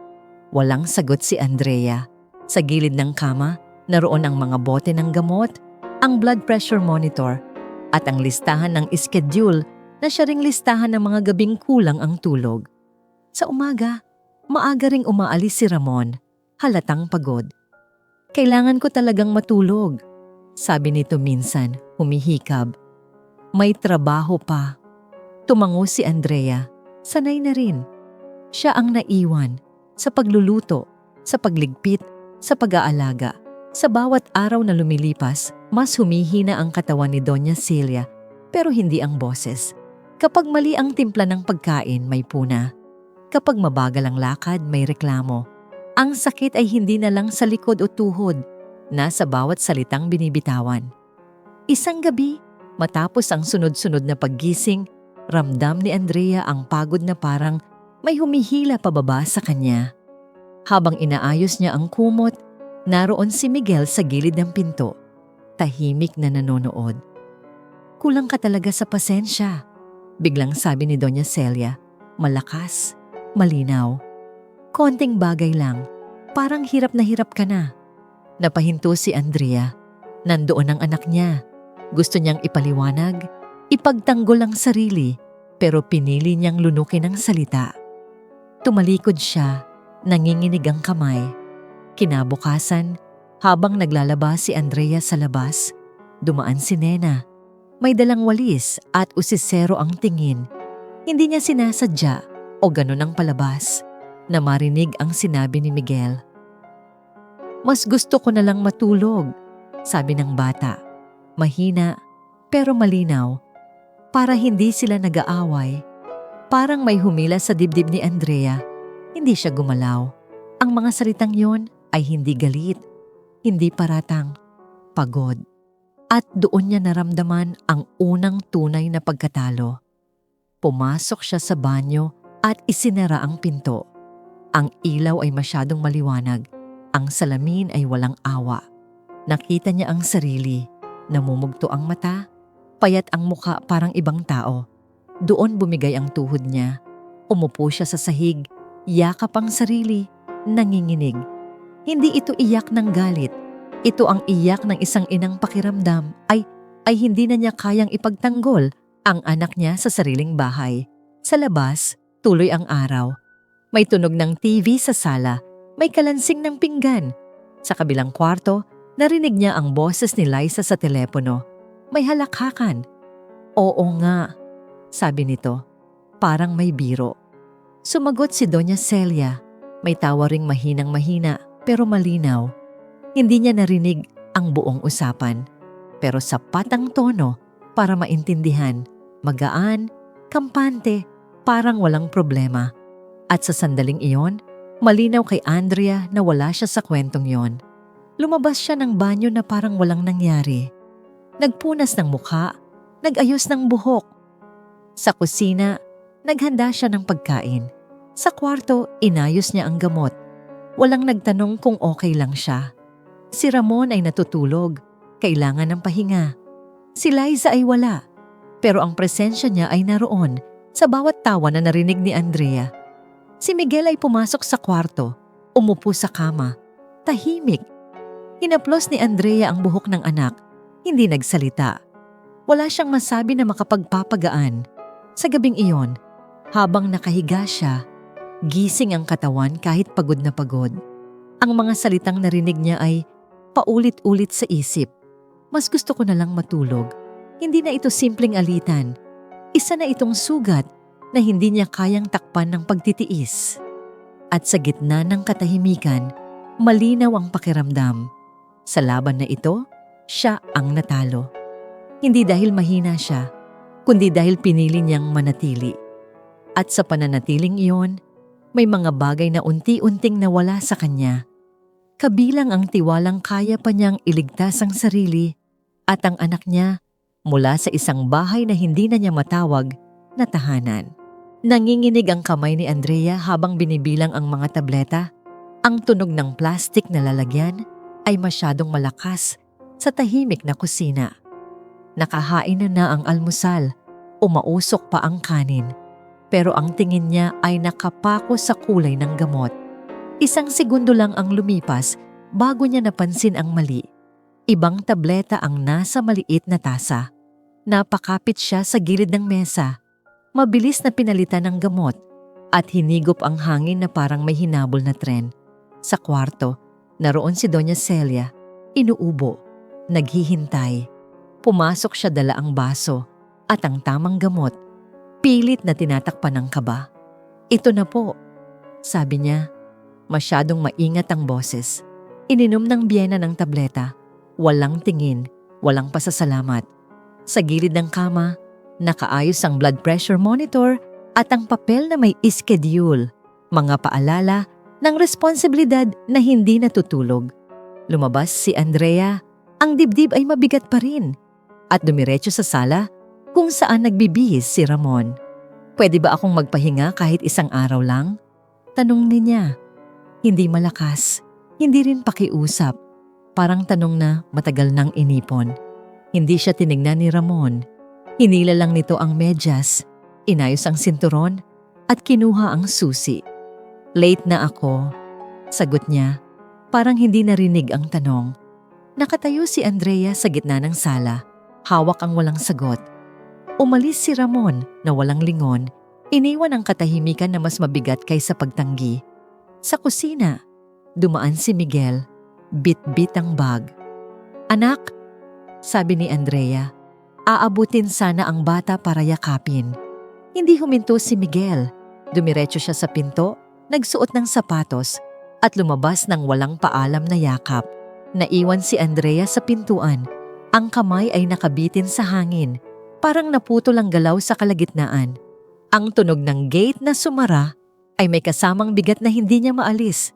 Walang sagot si Andrea. Sa gilid ng kama, naroon ang mga bote ng gamot, ang blood pressure monitor, at ang listahan ng schedule na siya ring listahan ng mga gabing kulang ang tulog. Sa umaga, maaga ring umaalis si Ramon, halatang pagod. "Kailangan ko talagang matulog," sabi nito minsan, humihikab. "May trabaho pa." Tumango si Andrea, sanay na rin. Siya ang naiwan, sa pagluluto, sa pagligpit, sa pag-aalaga. Sa bawat araw na lumilipas, mas humihina ang katawan ni Doña Celia, pero hindi ang boses. Kapag mali ang timpla ng pagkain, may puna. Kapag mabagal ang lakad, may reklamo. Ang sakit ay hindi na lang sa likod o tuhod, nasa bawat salitang binibitawan. Isang gabi, matapos ang sunod-sunod na paggising, Ramdam ni Andrea ang pagod na parang may humihila pababa sa kanya. Habang inaayos niya ang kumot, naroon si Miguel sa gilid ng pinto, tahimik na nanonood. "Kulang ka talaga sa pasensya," biglang sabi ni Doña Celia, malakas, malinaw. "Konting bagay lang, parang hirap na hirap ka na." Napahinto si Andrea. Nandoon ang anak niya. Gusto niyang ipaliwanag, ipagtanggol ang sarili, pero pinili niyang lunukin ang salita. Tumalikod siya, nanginginig ang kamay. Kinabukasan, habang naglalaba si Andrea sa labas, dumaan si Nena. May dalang walis at usisero ang tingin. Hindi niya sinasadya o ganun ang palabas na marinig ang sinabi ni Miguel. "Mas gusto ko na lang matulog," sabi ng bata. Mahina pero malinaw. Para hindi sila nag-aaway. Parang may humila sa dibdib ni Andrea. Hindi siya gumalaw. Ang mga salitang yon ay hindi galit, hindi paratang, pagod. At doon niya naramdaman ang unang tunay na pagkatalo. Pumasok siya sa banyo at isinara ang pinto. Ang ilaw ay masyadong maliwanag. Ang salamin ay walang awa. Nakita niya ang sarili. Namumugto ang mata. Payat ang muka parang ibang tao. Doon bumigay ang tuhod niya. Umupo siya sa sahig. Yakap ang sarili. Nanginginig. Hindi ito iyak ng galit. Ito ang iyak ng isang inang pakiramdam ay hindi na niya kayang ipagtanggol ang anak niya sa sariling bahay. Sa labas, tuloy ang araw. May tunog ng TV sa sala. May kalansing ng pinggan. Sa kabilang kwarto, narinig niya ang boses ni Liza sa telepono. May halakhakan. "Oo nga," sabi nito. Parang may biro. Sumagot si Doña Celia. May tawa ring mahinang-mahina pero malinaw. Hindi niya narinig ang buong usapan. Pero sapat ang tono para maintindihan. Magaan, kampante, parang walang problema. At sa sandaling iyon, malinaw kay Andrea na wala siya sa kwentong yon. Lumabas siya ng banyo na parang walang nangyari. Nagpunas ng mukha, nag-ayos ng buhok. Sa kusina, naghanda siya ng pagkain. Sa kwarto, inayos niya ang gamot. Walang nagtanong kung okay lang siya. Si Ramon ay natutulog, kailangan ng pahinga. Si Liza ay wala, pero ang presensya niya ay naroon sa bawat tawa na narinig ni Andrea. Si Miguel ay pumasok sa kwarto, umupo sa kama, tahimik. Hinaplos ni Andrea ang buhok ng anak, hindi nagsalita. Wala siyang masabi na makapagpapagaan. Sa gabing iyon, habang nakahiga siya, gising ang katawan kahit pagod na pagod. Ang mga salitang narinig niya ay paulit-ulit sa isip. "Mas gusto ko na lang matulog." Hindi na ito simpleng alitan. Isa na itong sugat na hindi niya kayang takpan ng pagtitiis. At sa gitna ng katahimikan, malinaw ang pakiramdam. Sa laban na ito, siya ang natalo. Hindi dahil mahina siya, kundi dahil pinili niyang manatili. At sa pananatiling iyon, may mga bagay na unti-unting nawala sa kanya. Kabilang ang tiwalang kaya pa niyang iligtas ang sarili at ang anak niya mula sa isang bahay na hindi na niya matawag na tahanan. Nanginginig ang kamay ni Andrea habang binibilang ang mga tableta. Ang tunog ng plastik na lalagyan ay masyadong malakas sa tahimik na kusina. Nakahain na ang almusal, umausok pa ang kanin. Pero ang tingin niya ay nakapako sa kulay ng gamot. Isang segundo lang ang lumipas bago niya napansin ang mali. Ibang tableta ang nasa maliit na tasa. Napakapit siya sa gilid ng mesa. Mabilis na pinalitan ng gamot at hinigop ang hangin na parang may hinabol na tren. Sa kwarto, naroon si Doña Celia, inuubo, naghihintay. Pumasok siya, dala ang baso at ang tamang gamot. Pilit na tinatakpan ng kaba. "Ito na po," sabi niya. Masyadong maingat ang boses. Ininom ng biyena ng tableta. Walang tingin, walang pasasalamat. Sa gilid ng kama, nakaayos ang blood pressure monitor at ang papel na may schedule. Mga paalala ng responsibilidad na hindi natutulog. Lumabas si Andrea. Ang dibdib ay mabigat pa rin. At dumiretso sa sala kung saan nagbibihis si Ramon. Pwede ba akong magpahinga kahit isang araw lang? Tanong niya. Hindi malakas, hindi rin pakiusap. Parang tanong na matagal nang inipon. Hindi siya tinignan ni Ramon. Hinila lang nito ang medyas, inayos ang sinturon, at kinuha ang susi. Late na ako, sagot niya. Parang hindi narinig ang tanong. Nakatayo si Andrea sa gitna ng sala, hawak ang walang sagot. Umalis si Ramon na walang lingon, iniwan ang katahimikan na mas mabigat kaysa pagtanggi. Sa kusina, dumaan si Miguel, bit-bit ang bag. Anak, sabi ni Andrea, aabutin sana ang bata para yakapin. Hindi huminto si Miguel, dumiretso siya sa pinto, nagsuot ng sapatos, at lumabas ng walang paalam na yakap. Naiwan si Andrea sa pintuan, ang kamay ay nakabitin sa hangin, parang naputol ang galaw sa kalagitnaan. Ang tunog ng gate na sumara ay may kasamang bigat na hindi niya maalis.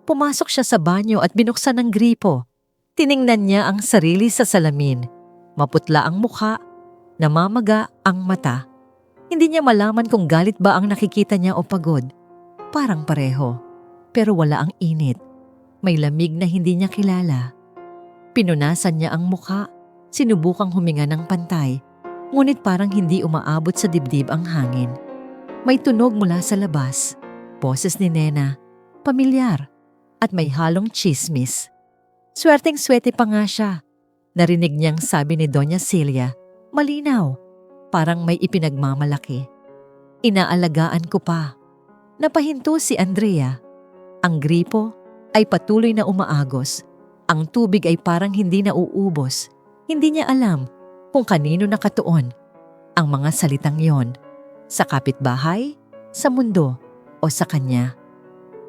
Pumasok siya sa banyo at binuksan ang gripo. Tiningnan niya ang sarili sa salamin. Maputla ang mukha, namamaga ang mata. Hindi niya malaman kung galit ba ang nakikita niya o pagod. Parang pareho, pero wala ang init. May lamig na hindi niya kilala. Pinunasan niya ang mukha, sinubukang huminga ng pantay, ngunit parang hindi umaabot sa dibdib ang hangin. May tunog mula sa labas, boses ni Nena, pamilyar, at may halong chismis. Swerteng-swerte pa nga siya. Narinig niyang sabi ni Doña Celia, malinaw, parang may ipinagmamalaki. Inaalagaan ko pa. Napahinto si Andrea. Ang gripo ay patuloy na umaagos. Ang tubig ay parang hindi nauubos. Hindi niya alam kung kanino nakatuon ang mga salitang yon. Sa kapitbahay, sa mundo, o sa kanya.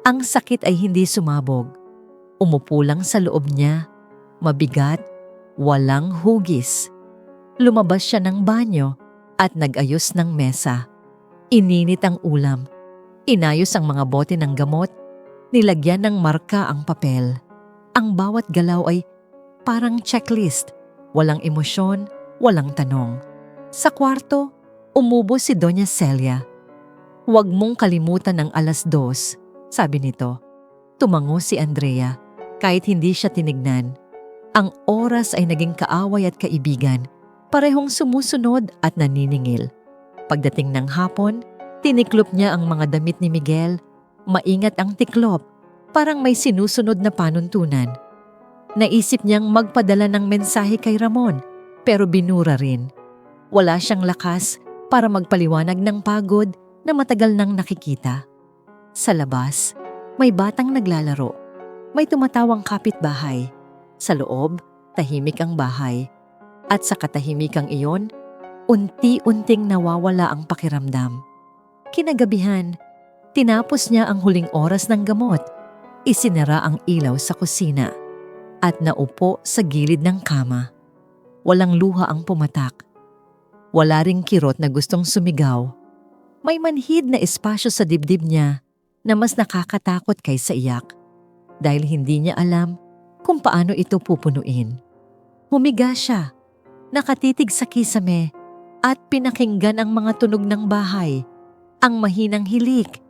Ang sakit ay hindi sumabog. Umupo lang sa loob niya, mabigat, walang hugis. Lumabas siya ng banyo at nag-ayos ng mesa. Ininit ang ulam. Inayos ang mga bote ng gamot. Nilagyan ng marka ang papel. Ang bawat galaw ay parang checklist. Walang emosyon, walang tanong. Sa kwarto, umubo si Doña Celia. Huwag mong kalimutan ang 2:00, sabi nito. Tumango si Andrea. Kahit hindi siya tinignan, ang oras ay naging kaaway at kaibigan, parehong sumusunod at naniningil. Pagdating ng hapon, tiniklop niya ang mga damit ni Miguel, maingat ang tiklop, parang may sinusunod na panuntunan. Naisip niyang magpadala ng mensahe kay Ramon, pero binura rin. Wala siyang lakas para magpaliwanag ng pagod na matagal nang nakikita. Sa labas, may batang naglalaro. May tumatawang kapitbahay. Sa loob, tahimik ang bahay. At sa katahimikang iyon, unti-unting nawawala ang pakiramdam. Kinagabihan, tinapos niya ang huling oras ng gamot. Isinara ang ilaw sa kusina at naupo sa gilid ng kama. Walang luha ang pumatak. Wala ring kirot na gustong sumigaw. May manhid na espasyo sa dibdib niya na mas nakakatakot kaysa iyak. Dahil hindi niya alam kung paano ito pupunuin. Humiga siya, nakatitig sa kisame at pinakinggan ang mga tunog ng bahay, ang mahinang hilik,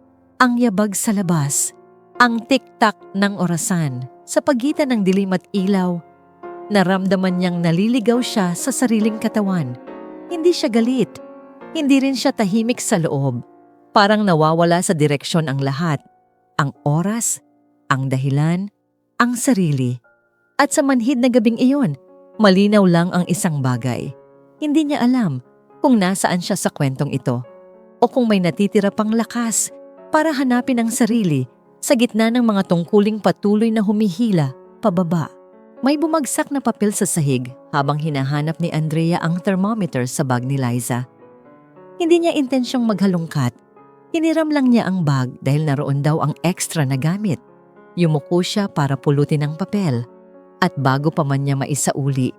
ang yabag sa labas, ang tik-tak ng orasan sa pagitan ng dilim at ilaw. Naramdaman niyang naliligaw siya sa sariling katawan. Hindi siya galit, hindi rin siya tahimik sa loob. Parang nawawala sa direksyon ang lahat, ang oras, ang dahilan, ang sarili. At sa manhid na gabing iyon, malinaw lang ang isang bagay. Hindi niya alam kung nasaan siya sa kwentong ito o kung may natitira pang lakas para hanapin ang sarili sa gitna ng mga tungkuling patuloy na humihila pababa. May bumagsak na papel sa sahig habang hinahanap ni Andrea ang thermometer sa bag ni Liza. Hindi niya intensyong maghalungkat. Hiniram lang niya ang bag dahil naroon daw ang extra na gamit. Yumuko siya para pulutin ang papel at bago pa man niya maisauli,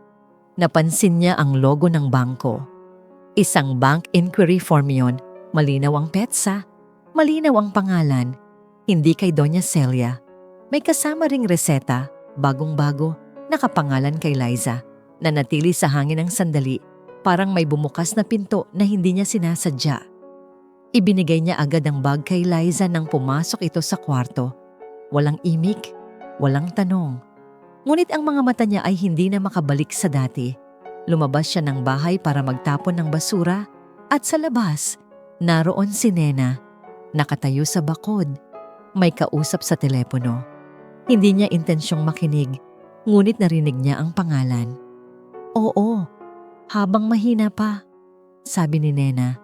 napansin niya ang logo ng bangko. Isang bank inquiry form yun, malinaw ang petsa, malinaw ang pangalan, hindi kay Doña Celia. May kasama ring reseta, bagong-bago, nakapangalan kay Liza, na natili sa hangin ng sandali. Parang may bumukas na pinto na hindi niya sinasadya. Ibinigay niya agad ang bag kay Liza nang pumasok ito sa kwarto. Walang imik, walang tanong. Ngunit ang mga mata niya ay hindi na makabalik sa dati. Lumabas siya ng bahay para magtapon ng basura at sa labas, naroon si Nena, nakatayo sa bakod. May kausap sa telepono. Hindi niya intensyong makinig, ngunit narinig niya ang pangalan. Oo, habang mahina pa, sabi ni Nena.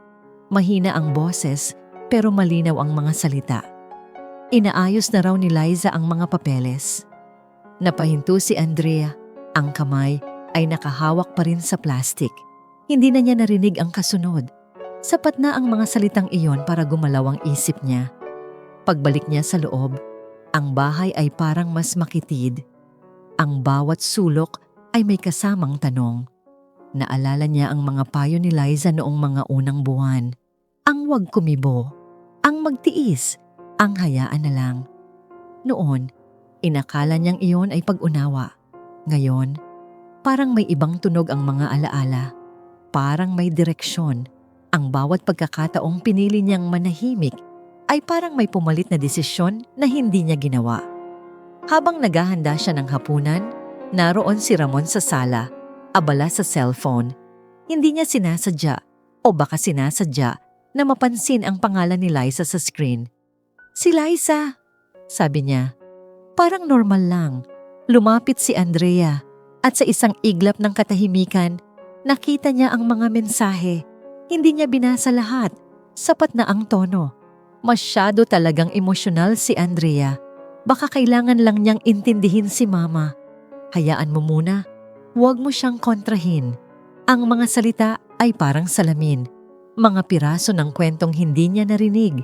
Mahina ang boses pero malinaw ang mga salita. Inaayos na raw ni Liza ang mga papeles. Napahinto si Andrea. Ang kamay ay nakahawak pa rin sa plastic. Hindi na niya narinig ang kasunod. Sapat na ang mga salitang iyon para gumalaw ang isip niya. Pagbalik niya sa loob, ang bahay ay parang mas makitid. Ang bawat sulok ay may kasamang tanong. Naalala niya ang mga payo ni Liza noong mga unang buwan. Ang wag kumibo, ang magtiis, ang hayaan na lang. Noon, inakala niyang iyon ay pag-unawa. Ngayon, parang may ibang tunog ang mga alaala. Parang may direksyon. Ang bawat pagkakataong pinili niyang manahimik ay parang may pumalit na desisyon na hindi niya ginawa. Habang naghahanda siya ng hapunan, naroon si Ramon sa sala, abala sa cellphone. Hindi niya sinasadya o baka sinasadya na mapansin ang pangalan ni Liza sa screen. Si Liza, sabi niya. Parang normal lang. Lumapit si Andrea at sa isang iglap ng katahimikan, nakita niya ang mga mensahe. Hindi niya binasa lahat. Sapat na ang tono. Masyado talagang emosyonal si Andrea. Baka kailangan lang niyang intindihin si Mama. Hayaan mo muna. Huwag mo siyang kontrahin. Ang mga salita ay parang salamin. Mga piraso ng kwentong hindi niya narinig.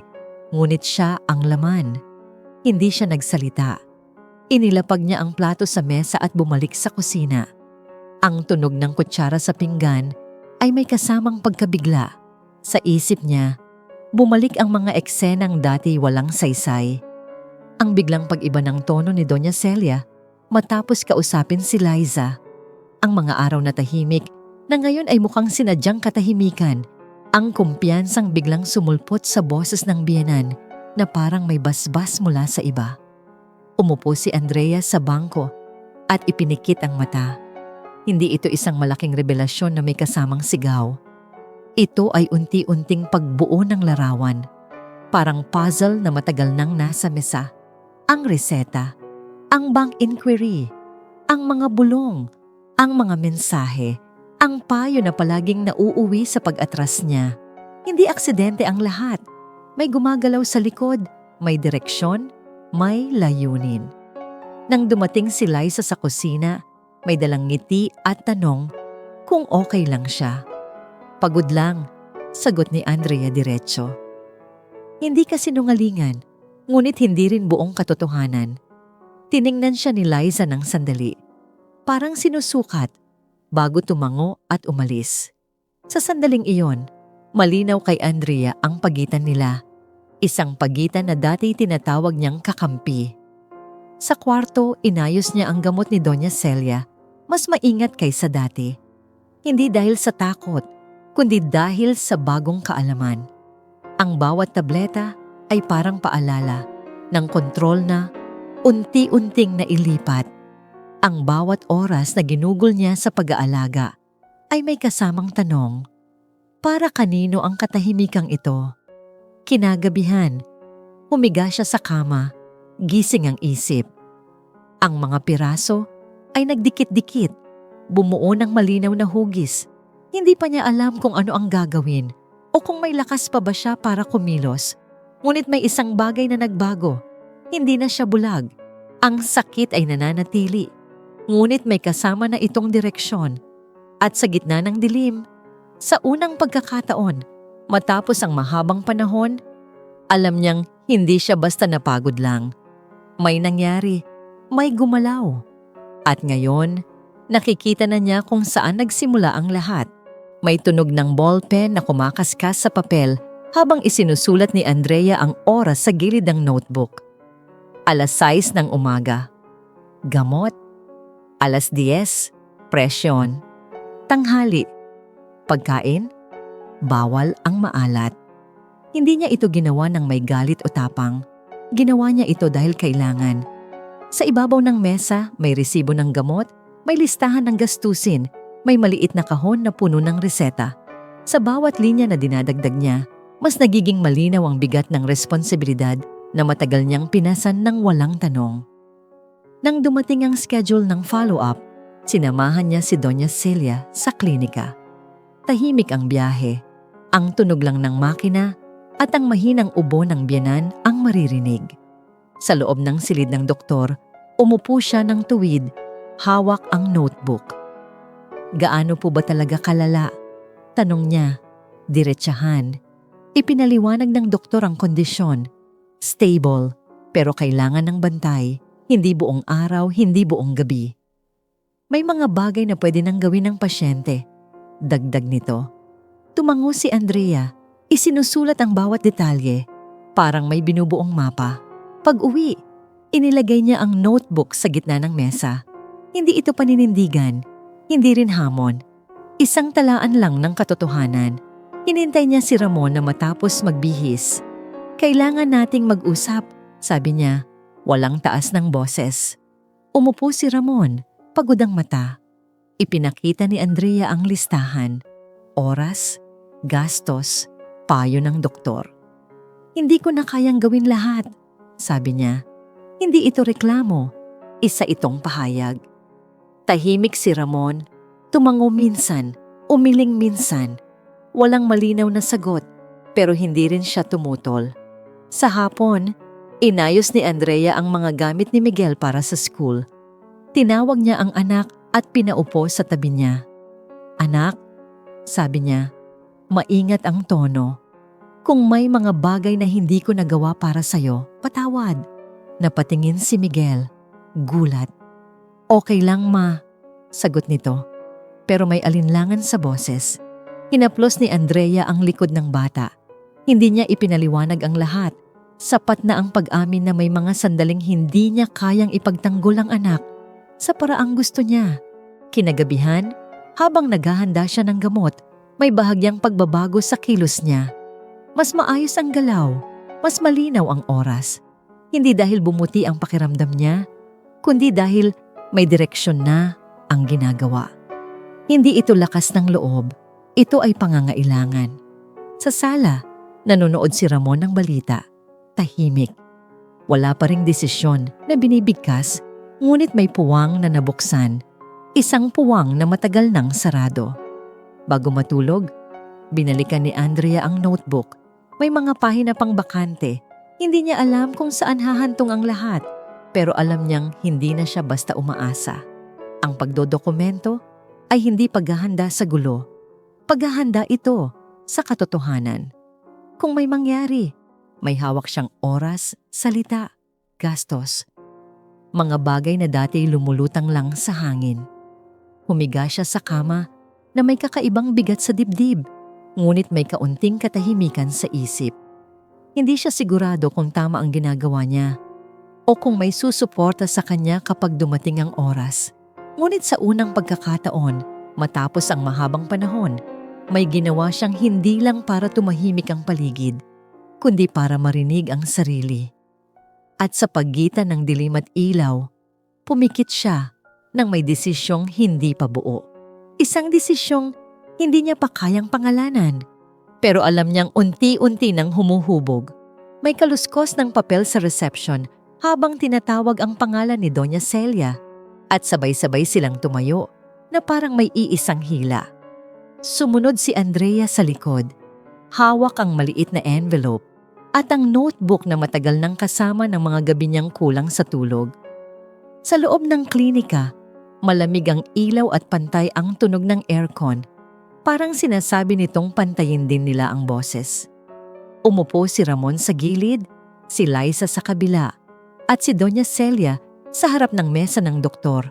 Ngunit siya ang laman. Hindi siya nagsalita. Inilapag niya ang plato sa mesa at bumalik sa kusina. Ang tunog ng kutsara sa pinggan ay may kasamang pagkabigla. Sa isip niya, bumalik ang mga eksenang dati walang saysay. Ang biglang pag-iba ng tono ni Doña Celia matapos kausapin si Liza. Ang mga araw na tahimik na ngayon ay mukhang sinadyang katahimikan. Ang kumpiyansang biglang sumulpot sa boses ng biyenan na parang may basbas mula sa iba. Umupo si Andrea sa bangko at ipinikit ang mata. Hindi ito isang malaking revelasyon na may kasamang sigaw. Ito ay unti-unting pagbuo ng larawan. Parang puzzle na matagal nang nasa mesa. Ang reseta, ang bank inquiry, ang mga bulong, ang mga mensahe, ang payo na palaging nauuwi sa pag-atras niya. Hindi aksidente ang lahat. May gumagalaw sa likod, may direksyon, may layunin. Nang dumating si Liza sa kusina, may dalang ngiti at tanong kung okay lang siya. Pagod lang, sagot ni Andrea diretso. Hindi kasinungalingan, ngunit hindi rin buong katotohanan. Tiningnan siya ni Liza ng sandali. Parang sinusukat, bago tumango at umalis. Sa sandaling iyon, malinaw kay Andrea ang pagitan nila. Isang pagitan na dati tinatawag niyang kakampi. Sa kwarto, inayos niya ang gamot ni Doña Celia. Mas maingat kaysa dati. Hindi dahil sa takot, kundi dahil sa bagong kaalaman. Ang bawat tableta ay parang paalala ng kontrol na unti-unting nailipat. Ang bawat oras na ginugol niya sa pag-aalaga ay may kasamang tanong. Para kanino ang katahimikang ito? Kinagabihan, humiga siya sa kama, gising ang isip. Ang mga piraso ay nagdikit-dikit, bumuo ng malinaw na hugis. Hindi pa niya alam kung ano ang gagawin o kung may lakas pa ba siya para kumilos. Ngunit may isang bagay na nagbago. Hindi na siya bulag. Ang sakit ay nananatili. Ngunit may kasama na itong direksyon. At sa gitna ng dilim, sa unang pagkakataon, matapos ang mahabang panahon, alam niyang hindi siya basta napagod lang. May nangyari, may gumalaw. At ngayon, nakikita na niya kung saan nagsimula ang lahat. May tunog ng ballpen na kumakaskas sa papel habang isinusulat ni Andrea ang oras sa gilid ng notebook. 6:00 ng umaga. Gamot. 10:00, presyon. Tanghali. Pagkain? Bawal ang maalat. Hindi niya ito ginawa ng may galit o tapang. Ginawa niya ito dahil kailangan. Sa ibabaw ng mesa, may resibo ng gamot, may listahan ng gastusin, may maliit na kahon na puno ng reseta. Sa bawat linya na dinadagdag niya, mas nagiging malinaw ang bigat ng responsibilidad na matagal niyang pinasan ng walang tanong. Nang dumating ang schedule ng follow-up, sinamahan niya si Doña Celia sa klinika. Tahimik ang biyahe, ang tunog lang ng makina at ang mahinang ubo ng biyenan ang maririnig. Sa loob ng silid ng doktor, umupo siya ng tuwid, hawak ang notebook. Gaano po ba talaga kalala? Tanong niya, diretsahan. Ipinaliwanag ng doktor ang kondisyon. Stable, pero kailangan ng bantay, hindi buong araw, hindi buong gabi. May mga bagay na pwede nang gawin ng pasyente. Dagdag nito. Tumango si Andrea, isinusulat ang bawat detalye, parang may binubuong mapa. Pag-uwi, inilagay niya ang notebook sa gitna ng mesa. Hindi ito paninindigan, hindi rin hamon. Isang talaan lang ng katotohanan. Hinintay niya si Ramon na matapos magbihis. Kailangan nating mag-usap, sabi niya, walang taas ng boses. Umupo si Ramon, pagod ang mata. Ipinakita ni Andrea ang listahan. Oras, gastos, payo ng doktor. Hindi ko na kayang gawin lahat, sabi niya. Hindi ito reklamo, isa itong pahayag. Tahimik si Ramon, tumango minsan, umiling minsan. Walang malinaw na sagot, pero hindi rin siya tumutol. Sa hapon, inayos ni Andrea ang mga gamit ni Miguel para sa school. Tinawag niya ang anak at pinaupo sa tabi niya. Anak, sabi niya, maingat ang tono. Kung may mga bagay na hindi ko nagawa para sa'yo, patawad. Napatingin si Miguel. Gulat. Okay lang ma, sagot nito. Pero may alinlangan sa boses. Hinaplos ni Andrea ang likod ng bata. Hindi niya ipinaliwanag ang lahat. Sapat na ang pag-amin na may mga sandaling hindi niya kayang ipagtanggol ang anak sa paraang gusto niya. Kinagabihan, habang naghahanda siya ng gamot, may bahagyang pagbabago sa kilos niya. Mas maayos ang galaw, mas malinaw ang oras. Hindi dahil bumuti ang pakiramdam niya, kundi dahil may direksyon na ang ginagawa. Hindi ito lakas ng loob, ito ay pangangailangan. Sa sala, nanonood si Ramon ng balita. Tahimik. Wala pa ring desisyon na binibigkas, ngunit may puwang na nabuksan. Isang puwang na matagal nang sarado. Bago matulog, binalikan ni Andrea ang notebook. May mga pahina pang bakante. Hindi niya alam kung saan hahantong ang lahat, pero alam niyang hindi na siya basta umaasa. Ang pagdodokumento ay hindi paghahanda sa gulo. Paghahanda ito sa katotohanan. Kung may mangyari, may hawak siyang oras, salita, gastos. Mga bagay na dati lumulutang lang sa hangin. Humiga siya sa kama na may kakaibang bigat sa dibdib, ngunit may kaunting katahimikan sa isip. Hindi siya sigurado kung tama ang ginagawa niya o kung may susuporta sa kanya kapag dumating ang oras. Ngunit sa unang pagkakataon, matapos ang mahabang panahon, may ginawa siyang hindi lang para tumahimik ang paligid, kundi para marinig ang sarili. At sa pagitan ng dilim at ilaw, pumikit siya nang may desisyong hindi pa buo. Isang desisyong hindi niya pa kayang pangalanan, pero alam niyang unti-unti nang humuhubog. May kaluskos ng papel sa reception habang tinatawag ang pangalan ni Doña Celia at sabay-sabay silang tumayo na parang may iisang hila. Sumunod si Andrea sa likod. Hawak ang maliit na envelope at ang notebook na matagal nang kasama ng mga gabi niyang kulang sa tulog. Sa loob ng klinika, malamig ang ilaw at pantay ang tunog ng aircon. Parang sinasabi nitong pantayin din nila ang boses. Umupo si Ramon sa gilid, si Liza sa kabila, at si Doña Celia sa harap ng mesa ng doktor.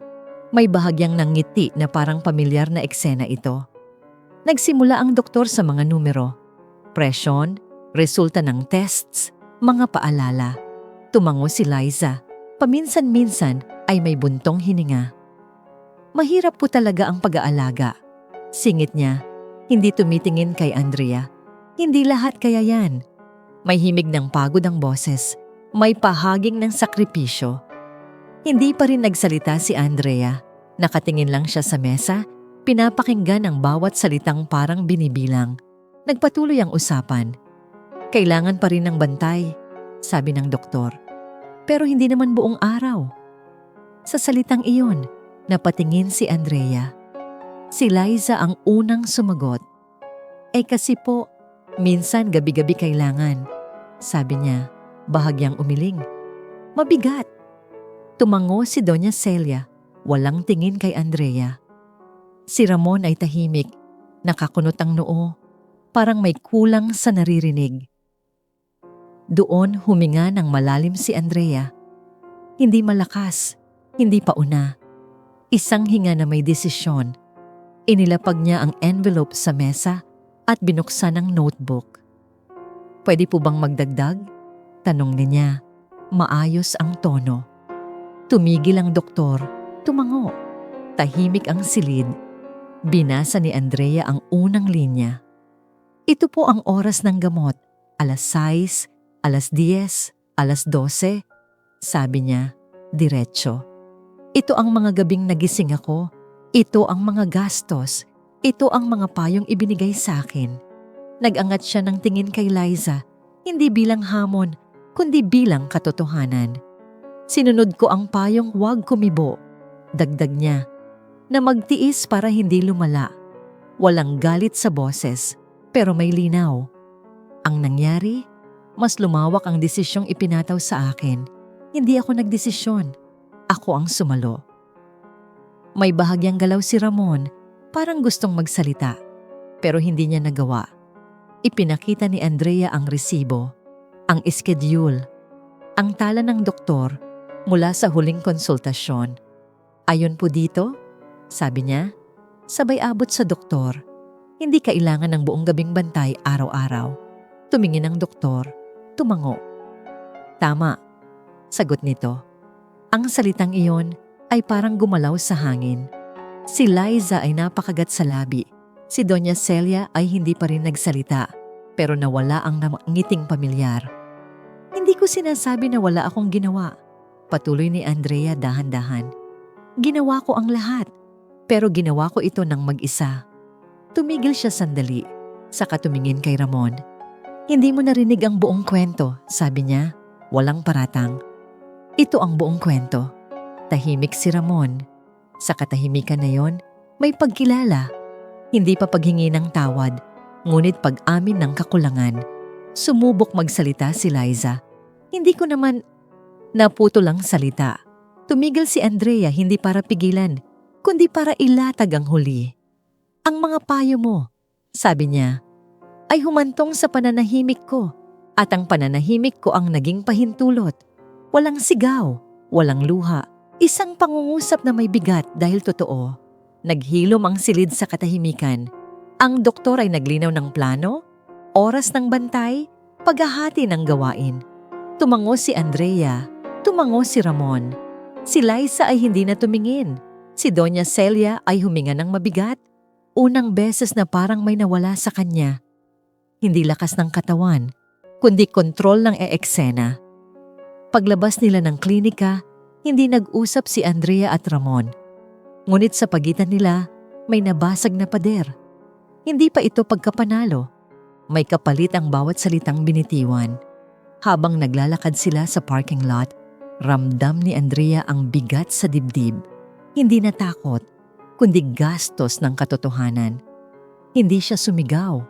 May bahagyang nangiti na parang pamilyar na eksena ito. Nagsimula ang doktor sa mga numero. Presyon, resulta ng tests, mga paalala. Tumango si Liza. Paminsan-minsan ay may buntong hininga. Mahirap po talaga ang pag-aalaga. Singit niya, Hindi tumitingin kay Andrea. Hindi lahat kaya yan. May himig ng pagod ang boses. May pahaging ng sakripisyo. Hindi pa rin nagsalita si Andrea. Nakatingin lang siya sa mesa, pinapakinggan ang bawat salitang parang binibilang. Nagpatuloy ang usapan. Kailangan pa rin ng bantay, sabi ng doktor. Pero hindi naman buong araw. Sa salitang iyon, napatingin si Andrea. Si Liza ang unang sumagot. Kasi po, minsan gabi-gabi kailangan. Sabi niya, bahagyang umiling. Mabigat. Tumango si Doña Celia, walang tingin kay Andrea. Si Ramon ay tahimik, nakakunot ang noo, parang may kulang sa naririnig. Doon huminga ng malalim si Andrea. Hindi malakas, hindi pauna. Isang hinga na may desisyon. Inilapag niya ang envelope sa mesa at binuksan ang notebook. Pwede po bang magdagdag? Tanong niya. Maayos ang tono. Tumigil ang doktor. Tumango. Tahimik ang silid. Binasa ni Andrea ang unang linya. Ito po ang oras ng gamot. 6:00, 10:00, 12:00. Sabi niya, diretso. Ito ang mga gabing nagising ako. Ito ang mga gastos. Ito ang mga payong ibinigay sa akin. Nag-angat siya ng tingin kay Liza, hindi bilang hamon, kundi bilang katotohanan. Sinunod ko ang payong huwag kumibo. Dagdag niya, na magtiis para hindi lumala. Walang galit sa boses, pero may linaw. Ang nangyari, mas lumawak ang desisyong ipinataw sa akin. Hindi ako nagdesisyon. Ako ang sumalo. May bahagyang galaw si Ramon, parang gustong magsalita, pero hindi niya nagawa. Ipinakita ni Andrea ang resibo, ang schedule, ang tala ng doktor mula sa huling konsultasyon. Ayon po dito, sabi niya, sabay abot sa doktor. Hindi kailangan ng buong gabing bantay araw-araw. Tumingin ang doktor, tumango. Tama, sagot nito. Ang salitang iyon ay parang gumalaw sa hangin. Si Liza ay napakagat sa labi. Si Doña Celia ay hindi pa rin nagsalita, pero nawala ang ngiting pamilyar. Hindi ko sinasabi na wala akong ginawa. Patuloy ni Andrea dahan-dahan. Ginawa ko ang lahat, pero ginawa ko ito ng mag-isa. Tumigil siya sandali, saka tumingin kay Ramon. Hindi mo narinig ang buong kwento, sabi niya, walang paratang. Ito ang buong kwento. Tahimik si Ramon. Sa katahimikan na yon, may pagkilala. Hindi pa paghingi ng tawad, ngunit pag-amin ng kakulangan. Sumubok magsalita si Liza. Hindi ko naman naputo lang salita. Tumigil si Andrea hindi para pigilan, kundi para ilatag ang huli. Ang mga payo mo, sabi niya, ay humantong sa pananahimik ko, at ang pananahimik ko ang naging pahintulot. Walang sigaw, walang luha, isang pangungusap na may bigat dahil totoo. Naghilom ang silid sa katahimikan. Ang doktor ay naglinaw ng plano, oras ng bantay, paghahati ng gawain. Tumango si Andrea, tumango si Ramon. Si Liza ay hindi na tumingin. Si Doña Celia ay huminga ng mabigat. Unang beses na parang may nawala sa kanya. Hindi lakas ng katawan, kundi kontrol ng eksena. Paglabas nila ng klinika, hindi nag-usap si Andrea at Ramon. Ngunit sa pagitan nila, may nabasag na pader. Hindi pa ito pagkapanalo. May kapalit ang bawat salitang binitiwan. Habang naglalakad sila sa parking lot, ramdam ni Andrea ang bigat sa dibdib. Hindi natakot, kundi gastos ng katotohanan. Hindi siya sumigaw.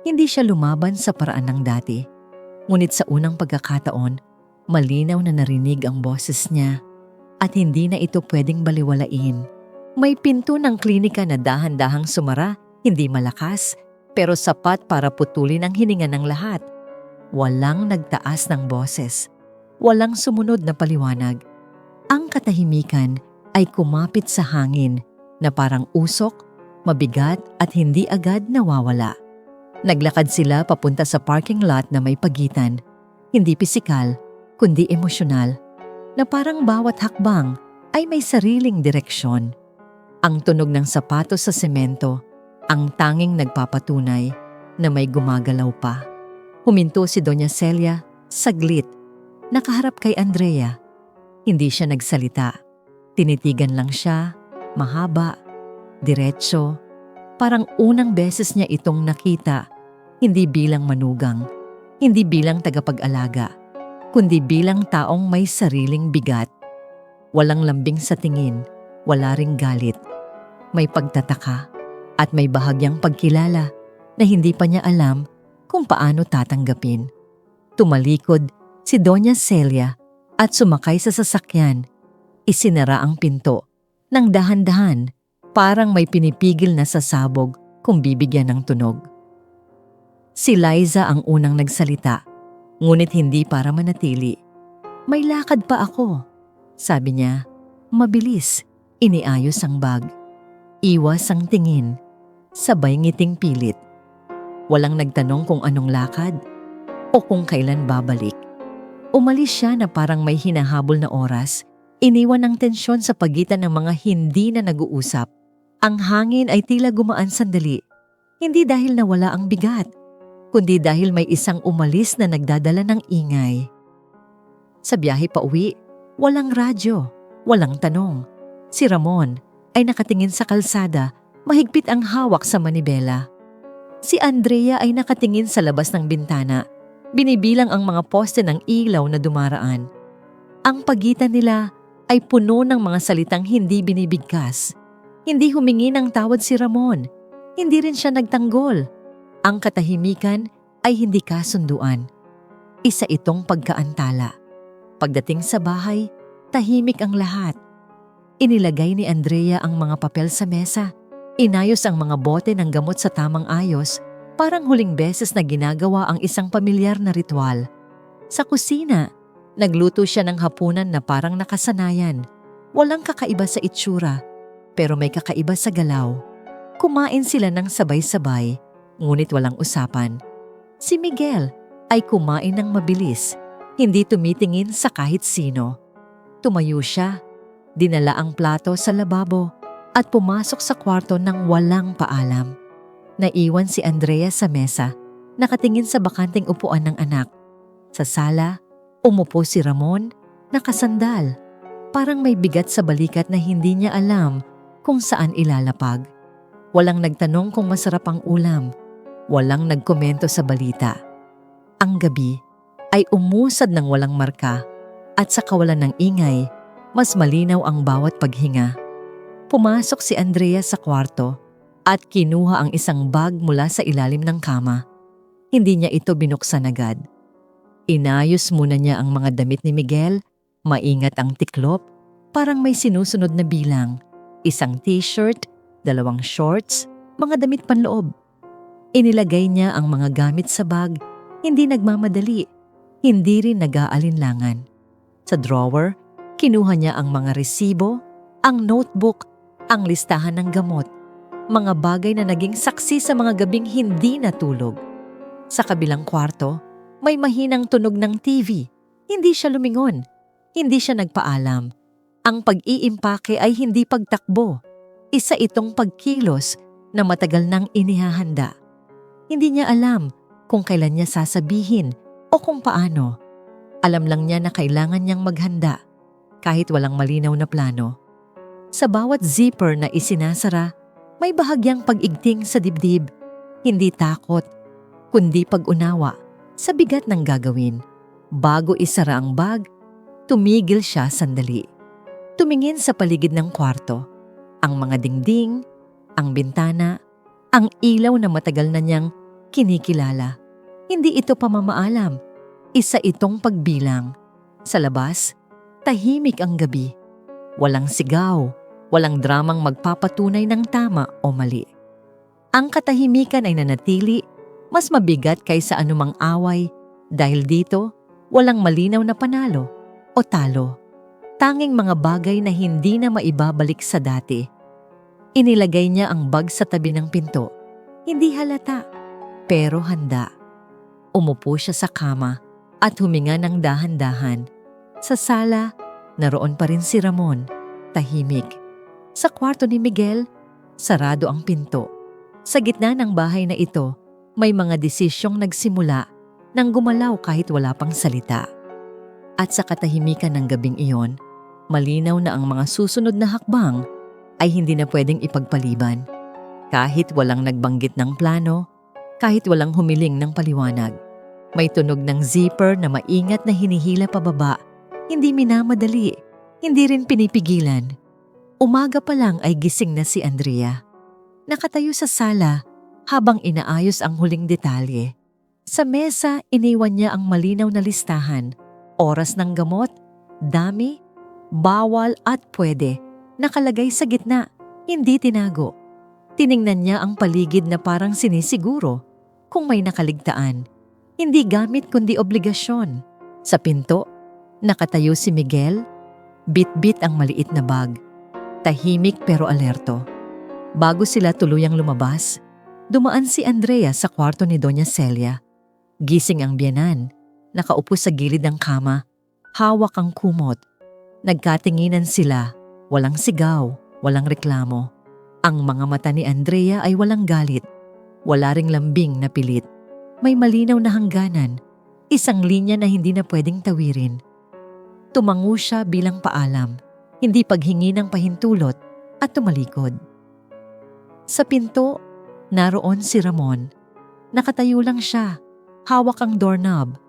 Hindi siya lumaban sa paraan ng dati. Ngunit sa unang pagkakataon, malinaw na narinig ang boses niya at hindi na ito pwedeng baliwalain. May pinto ng klinika na dahan-dahang sumara, hindi malakas, pero sapat para putulin ang hininga ng lahat. Walang nagtaas ng boses. Walang sumunod na paliwanag. Ang katahimikan ay kumapit sa hangin na parang usok, mabigat at hindi agad nawawala. Naglakad sila papunta sa parking lot na may pagitan. Hindi pisikal, kundi emosyonal, na parang bawat hakbang ay may sariling direksyon. Ang tunog ng sapatos sa semento, ang tanging nagpapatunay na may gumagalaw pa. Huminto si Doña Celia, saglit, nakaharap kay Andrea. Hindi siya nagsalita. Tinitigan lang siya, mahaba, diretso. Parang unang beses niya itong nakita, hindi bilang manugang, hindi bilang tagapag-alaga, kundi bilang taong may sariling bigat. Walang lambing sa tingin, wala ring galit. May pagtataka at may bahagyang pagkilala na hindi pa niya alam kung paano tatanggapin. Tumalikod si Doña Celia at sumakay sa sasakyan. Isinara ang pinto ng dahan-dahan, parang may pinipigil na sasabog kung bibigyan ng tunog. Si Liza ang unang nagsalita, ngunit hindi para manatili. "May lakad pa ako," sabi niya. Mabilis, iniayos ang bag. Iwas ang tingin, sabay ngiting pilit. Walang nagtanong kung anong lakad o kung kailan babalik. Umalis siya na parang may hinahabol na oras, iniwan ang tensyon sa pagitan ng mga hindi na nag-uusap. Ang hangin ay tila gumaan sandali, hindi dahil nawala ang bigat, kundi dahil may isang umalis na nagdadala ng ingay. Sa biyahe pa uwi, walang radyo, walang tanong. Si Ramon ay nakatingin sa kalsada, mahigpit ang hawak sa manibela. Si Andrea ay nakatingin sa labas ng bintana, binibilang ang mga poste ng ilaw na dumaraan. Ang pagitan nila ay puno ng mga salitang hindi binibigkas. Hindi humingi ng tawad si Ramon, hindi rin siya nagtanggol. Ang katahimikan ay hindi kasunduan. Isa itong pagkaantala. Pagdating sa bahay, tahimik ang lahat. Inilagay ni Andrea ang mga papel sa mesa. Inayos ang mga bote ng gamot sa tamang ayos, parang huling beses na ginagawa ang isang pamilyar na ritual. Sa kusina, nagluto siya ng hapunan na parang nakasanayan. Walang kakaiba sa itsura, pero may kakaiba sa galaw. Kumain sila ng sabay-sabay, ngunit walang usapan. Si Miguel ay kumain ng mabilis, hindi tumitingin sa kahit sino. Tumayo siya, dinala ang plato sa lababo, at pumasok sa kwarto ng walang paalam. Naiwan si Andrea sa mesa, nakatingin sa bakanteng upuan ng anak. Sa sala, umupo si Ramon, nakasandal. Parang may bigat sa balikat na hindi niya alam kung saan ilalapag. Walang nagtanong kung masarap ang ulam. Walang nagkomento sa balita. Ang gabi ay umusad ng walang marka, at sa kawalan ng ingay, mas malinaw ang bawat paghinga. Pumasok si Andrea sa kwarto at kinuha ang isang bag mula sa ilalim ng kama. Hindi niya ito binuksan agad. Inayos muna niya ang mga damit ni Miguel, maingat ang tiklop, parang may sinusunod na bilang. Isang t-shirt, 2 shorts, mga damit panloob. Inilagay niya ang mga gamit sa bag, hindi nagmamadali, hindi rin nag-aalinlangan. Sa drawer, kinuha niya ang mga resibo, ang notebook, ang listahan ng gamot, mga bagay na naging saksi sa mga gabing hindi natulog. Sa kabilang kwarto, may mahinang tunog ng TV. Hindi siya lumingon. Hindi siya nagpaalam. Ang pag-iimpake ay hindi pagtakbo. Isa itong pagkilos na matagal nang inihahanda. Hindi niya alam kung kailan niya sasabihin o kung paano. Alam lang niya na kailangan niyang maghanda kahit walang malinaw na plano. Sa bawat zipper na isinasara, may bahagyang pag-igting sa dibdib. Hindi takot, kundi pag-unawa sa bigat ng gagawin. Bago isara ang bag, tumigil siya sandali. Tumingin sa paligid ng kwarto. Ang mga dingding, ang bintana, ang ilaw na matagal na niyang kinikilala. Hindi ito pamamaalam. Isa itong pagbilang. Sa labas, tahimik ang gabi. Walang sigaw. Walang dramang magpapatunay ng tama o mali. Ang katahimikan ay nanatili, mas mabigat kaysa anumang away, dahil dito walang malinaw na panalo o talo. Tanging mga bagay na hindi na maibabalik sa dati. Inilagay niya ang bag sa tabi ng pinto. Hindi halata, pero handa. Umupo siya sa kama at huminga ng dahan-dahan. Sa sala, naroon pa rin si Ramon, tahimik. Sa kwarto ni Miguel, sarado ang pinto. Sa gitna ng bahay na ito, may mga desisyong nagsimula nang gumalaw kahit wala pang salita. At sa katahimikan ng gabing iyon, malinaw na ang mga susunod na hakbang ay hindi na pwedeng ipagpaliban. Kahit walang nagbanggit ng plano, kahit walang humiling ng paliwanag. May tunog ng zipper na maingat na hinihila pababa, hindi minamadali, hindi rin pinipigilan. Umaga pa lang ay gising na si Andrea. Nakatayo sa sala habang inaayos ang huling detalye. Sa mesa, iniwan niya ang malinaw na listahan, oras ng gamot, dami, bawal at pwede, nakalagay sa gitna, hindi tinago. Tiningnan niya ang paligid na parang sinisiguro kung may nakaligtaan. Hindi gamit kundi obligasyon. Sa pinto, nakatayo si Miguel, bit-bit ang maliit na bag. Tahimik pero alerto. Bago sila tuluyang lumabas, dumaan si Andrea sa kwarto ni Doña Celia. Gising ang biyenan, nakaupo sa gilid ng kama, hawak ang kumot. Nagkatinginan sila, walang sigaw, walang reklamo. Ang mga mata ni Andrea ay walang galit, wala ring lambing na pilit. May malinaw na hangganan, isang linya na hindi na pwedeng tawirin. Tumango siya bilang paalam, hindi paghingi ng pahintulot at tumalikod. Sa pinto, naroon si Ramon. Nakatayo lang siya, hawak ang doorknob,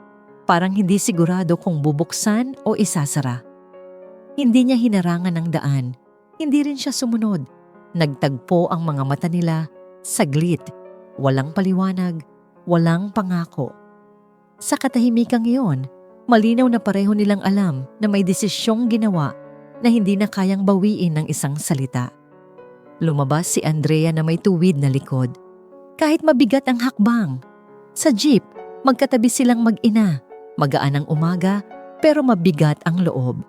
parang hindi sigurado kung bubuksan o isasara. Hindi niya hinarangan ng daan, hindi rin siya sumunod. Nagtagpo ang mga mata nila, saglit, walang paliwanag, walang pangako. Sa katahimikang iyon, malinaw na pareho nilang alam na may desisyong ginawa na hindi na kayang bawiin ng isang salita. Lumabas si Andrea na may tuwid na likod. Kahit mabigat ang hakbang. Sa jeep, magkatabi silang mag-ina. Magaan ang umaga, pero mabigat ang loob.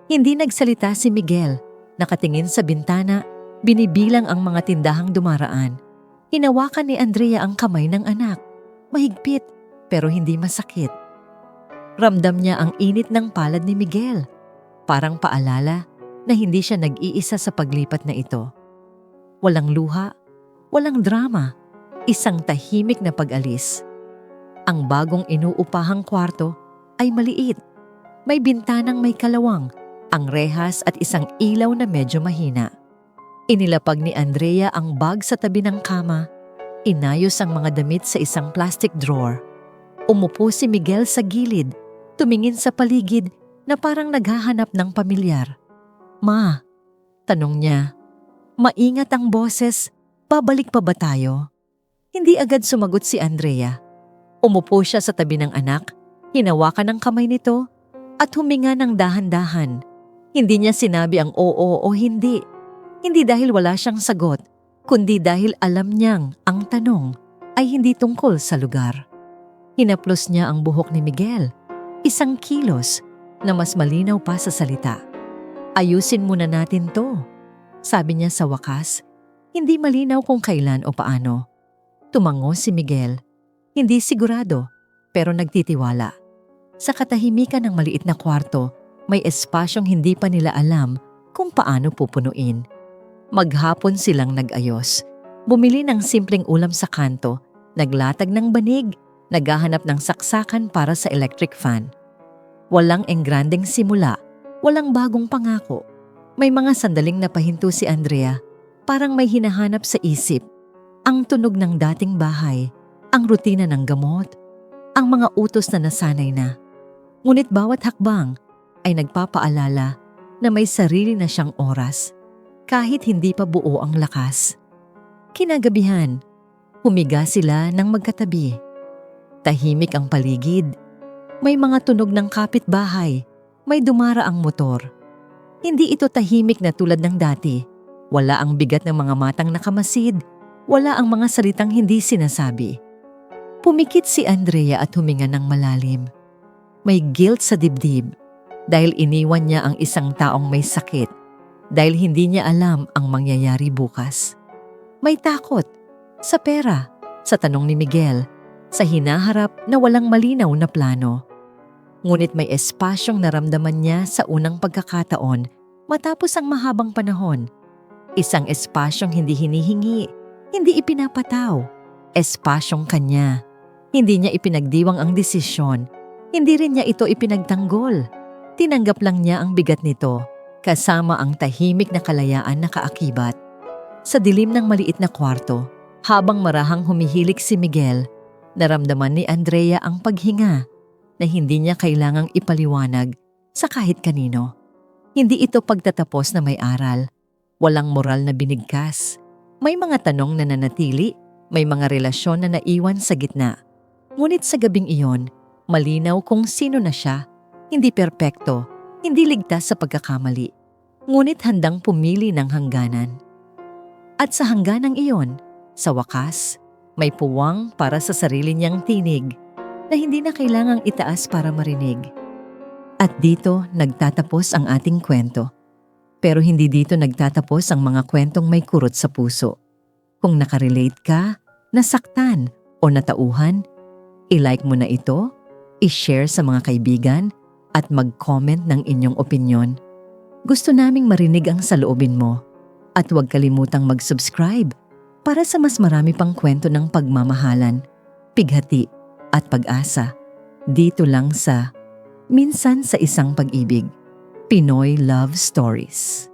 Hindi nagsalita si Miguel. Nakatingin sa bintana, binibilang ang mga tindahang dumaraan. Hinawakan ni Andrea ang kamay ng anak. Mahigpit, pero hindi masakit. Ramdam niya ang init ng palad ni Miguel. Parang paalala na hindi siya nag-iisa sa paglipat na ito. Walang luha, walang drama, isang tahimik na pag-alis. Ang bagong inuupahang kwarto ay maliit. May bintanang may kalawang, ang rehas at isang ilaw na medyo mahina. Inilapag ni Andrea ang bag sa tabi ng kama, inayos ang mga damit sa isang plastic drawer. Umupo si Miguel sa gilid, tumingin sa paligid na parang naghahanap ng pamilyar. "Ma," tanong niya. Maingat ang boses, "Babalik pa ba tayo?" Hindi agad sumagot si Andrea. Umupo siya sa tabi ng anak, hinawakan ang kamay nito at huminga ng dahan-dahan. Hindi niya sinabi ang oo o hindi. Hindi dahil wala siyang sagot, kundi dahil alam niyang ang tanong ay hindi tungkol sa lugar. Hinaplos niya ang buhok ni Miguel, isang kilos na mas malinaw pa sa salita. "Ayusin muna natin to," sabi niya sa wakas, hindi malinaw kung kailan o paano. Tumango si Miguel, hindi sigurado pero nagtitiwala. Sa katahimikan ng maliit na kwarto, may espasyong hindi pa nila alam kung paano pupunuin. Maghapon silang nag-ayos. Bumili ng simpleng ulam sa kanto, naglatag ng banig, naghahanap ng saksakan para sa electric fan. Walang engrandeng simula, walang bagong pangako. May mga sandaling napahinto si Andrea, parang may hinahanap sa isip. Ang tunog ng dating bahay, ang rutina ng gamot, ang mga utos na nasanay na. Ngunit bawat hakbang ay nagpapaalala na may sarili na siyang oras, kahit hindi pa buo ang lakas. Kinagabihan, humiga sila ng magkatabi. Tahimik ang paligid. May mga tunog ng kapitbahay, may dumaraang motor. Hindi ito tahimik na tulad ng dati. Wala ang bigat ng mga matang nakamasid. Wala ang mga salitang hindi sinasabi. Pumikit si Andrea at huminga ng malalim. May guilt sa dibdib dahil iniwan niya ang isang taong may sakit, dahil hindi niya alam ang mangyayari bukas. May takot sa pera, sa tanong ni Miguel, sa hinaharap na walang malinaw na plano. Ngunit may espasyong naramdaman niya sa unang pagkakataon matapos ang mahabang panahon. Isang espasyong hindi hinihingi, Hindi ipinapataw. Espasyong kanya. Hindi niya ipinagdiwang ang desisyon. Hindi rin niya ito ipinagtanggol. Tinanggap lang niya ang bigat nito, kasama ang tahimik na kalayaan na kaakibat. Sa dilim ng maliit na kwarto, habang marahang humihilik si Miguel, naramdaman ni Andrea ang paghinga na hindi niya kailangang ipaliwanag sa kahit kanino. Hindi ito pagtatapos na may aral. Walang moral na binigkas. May mga tanong na nanatili, may mga relasyon na naiwan sa gitna. Ngunit sa gabing iyon, malinaw kung sino na siya. Hindi perpekto, hindi ligtas sa pagkakamali. Ngunit handang pumili ng hangganan. At sa hangganang iyon, sa wakas, may puwang para sa sarili niyang tinig na hindi na kailangang itaas para marinig. At dito nagtatapos ang ating kwento. Pero hindi dito nagtatapos ang mga kwentong may kurot sa puso. Kung nakarelate ka, nasaktan o natauhan, i-like mo na ito, i-share sa mga kaibigan, at mag-comment ng inyong opinyon. Gusto naming marinig ang saloobin mo. At huwag kalimutang mag-subscribe para sa mas marami pang kwento ng pagmamahalan, pighati at pag-asa. Dito lang sa Minsan sa Isang Pag-ibig, Pinoy Love Stories.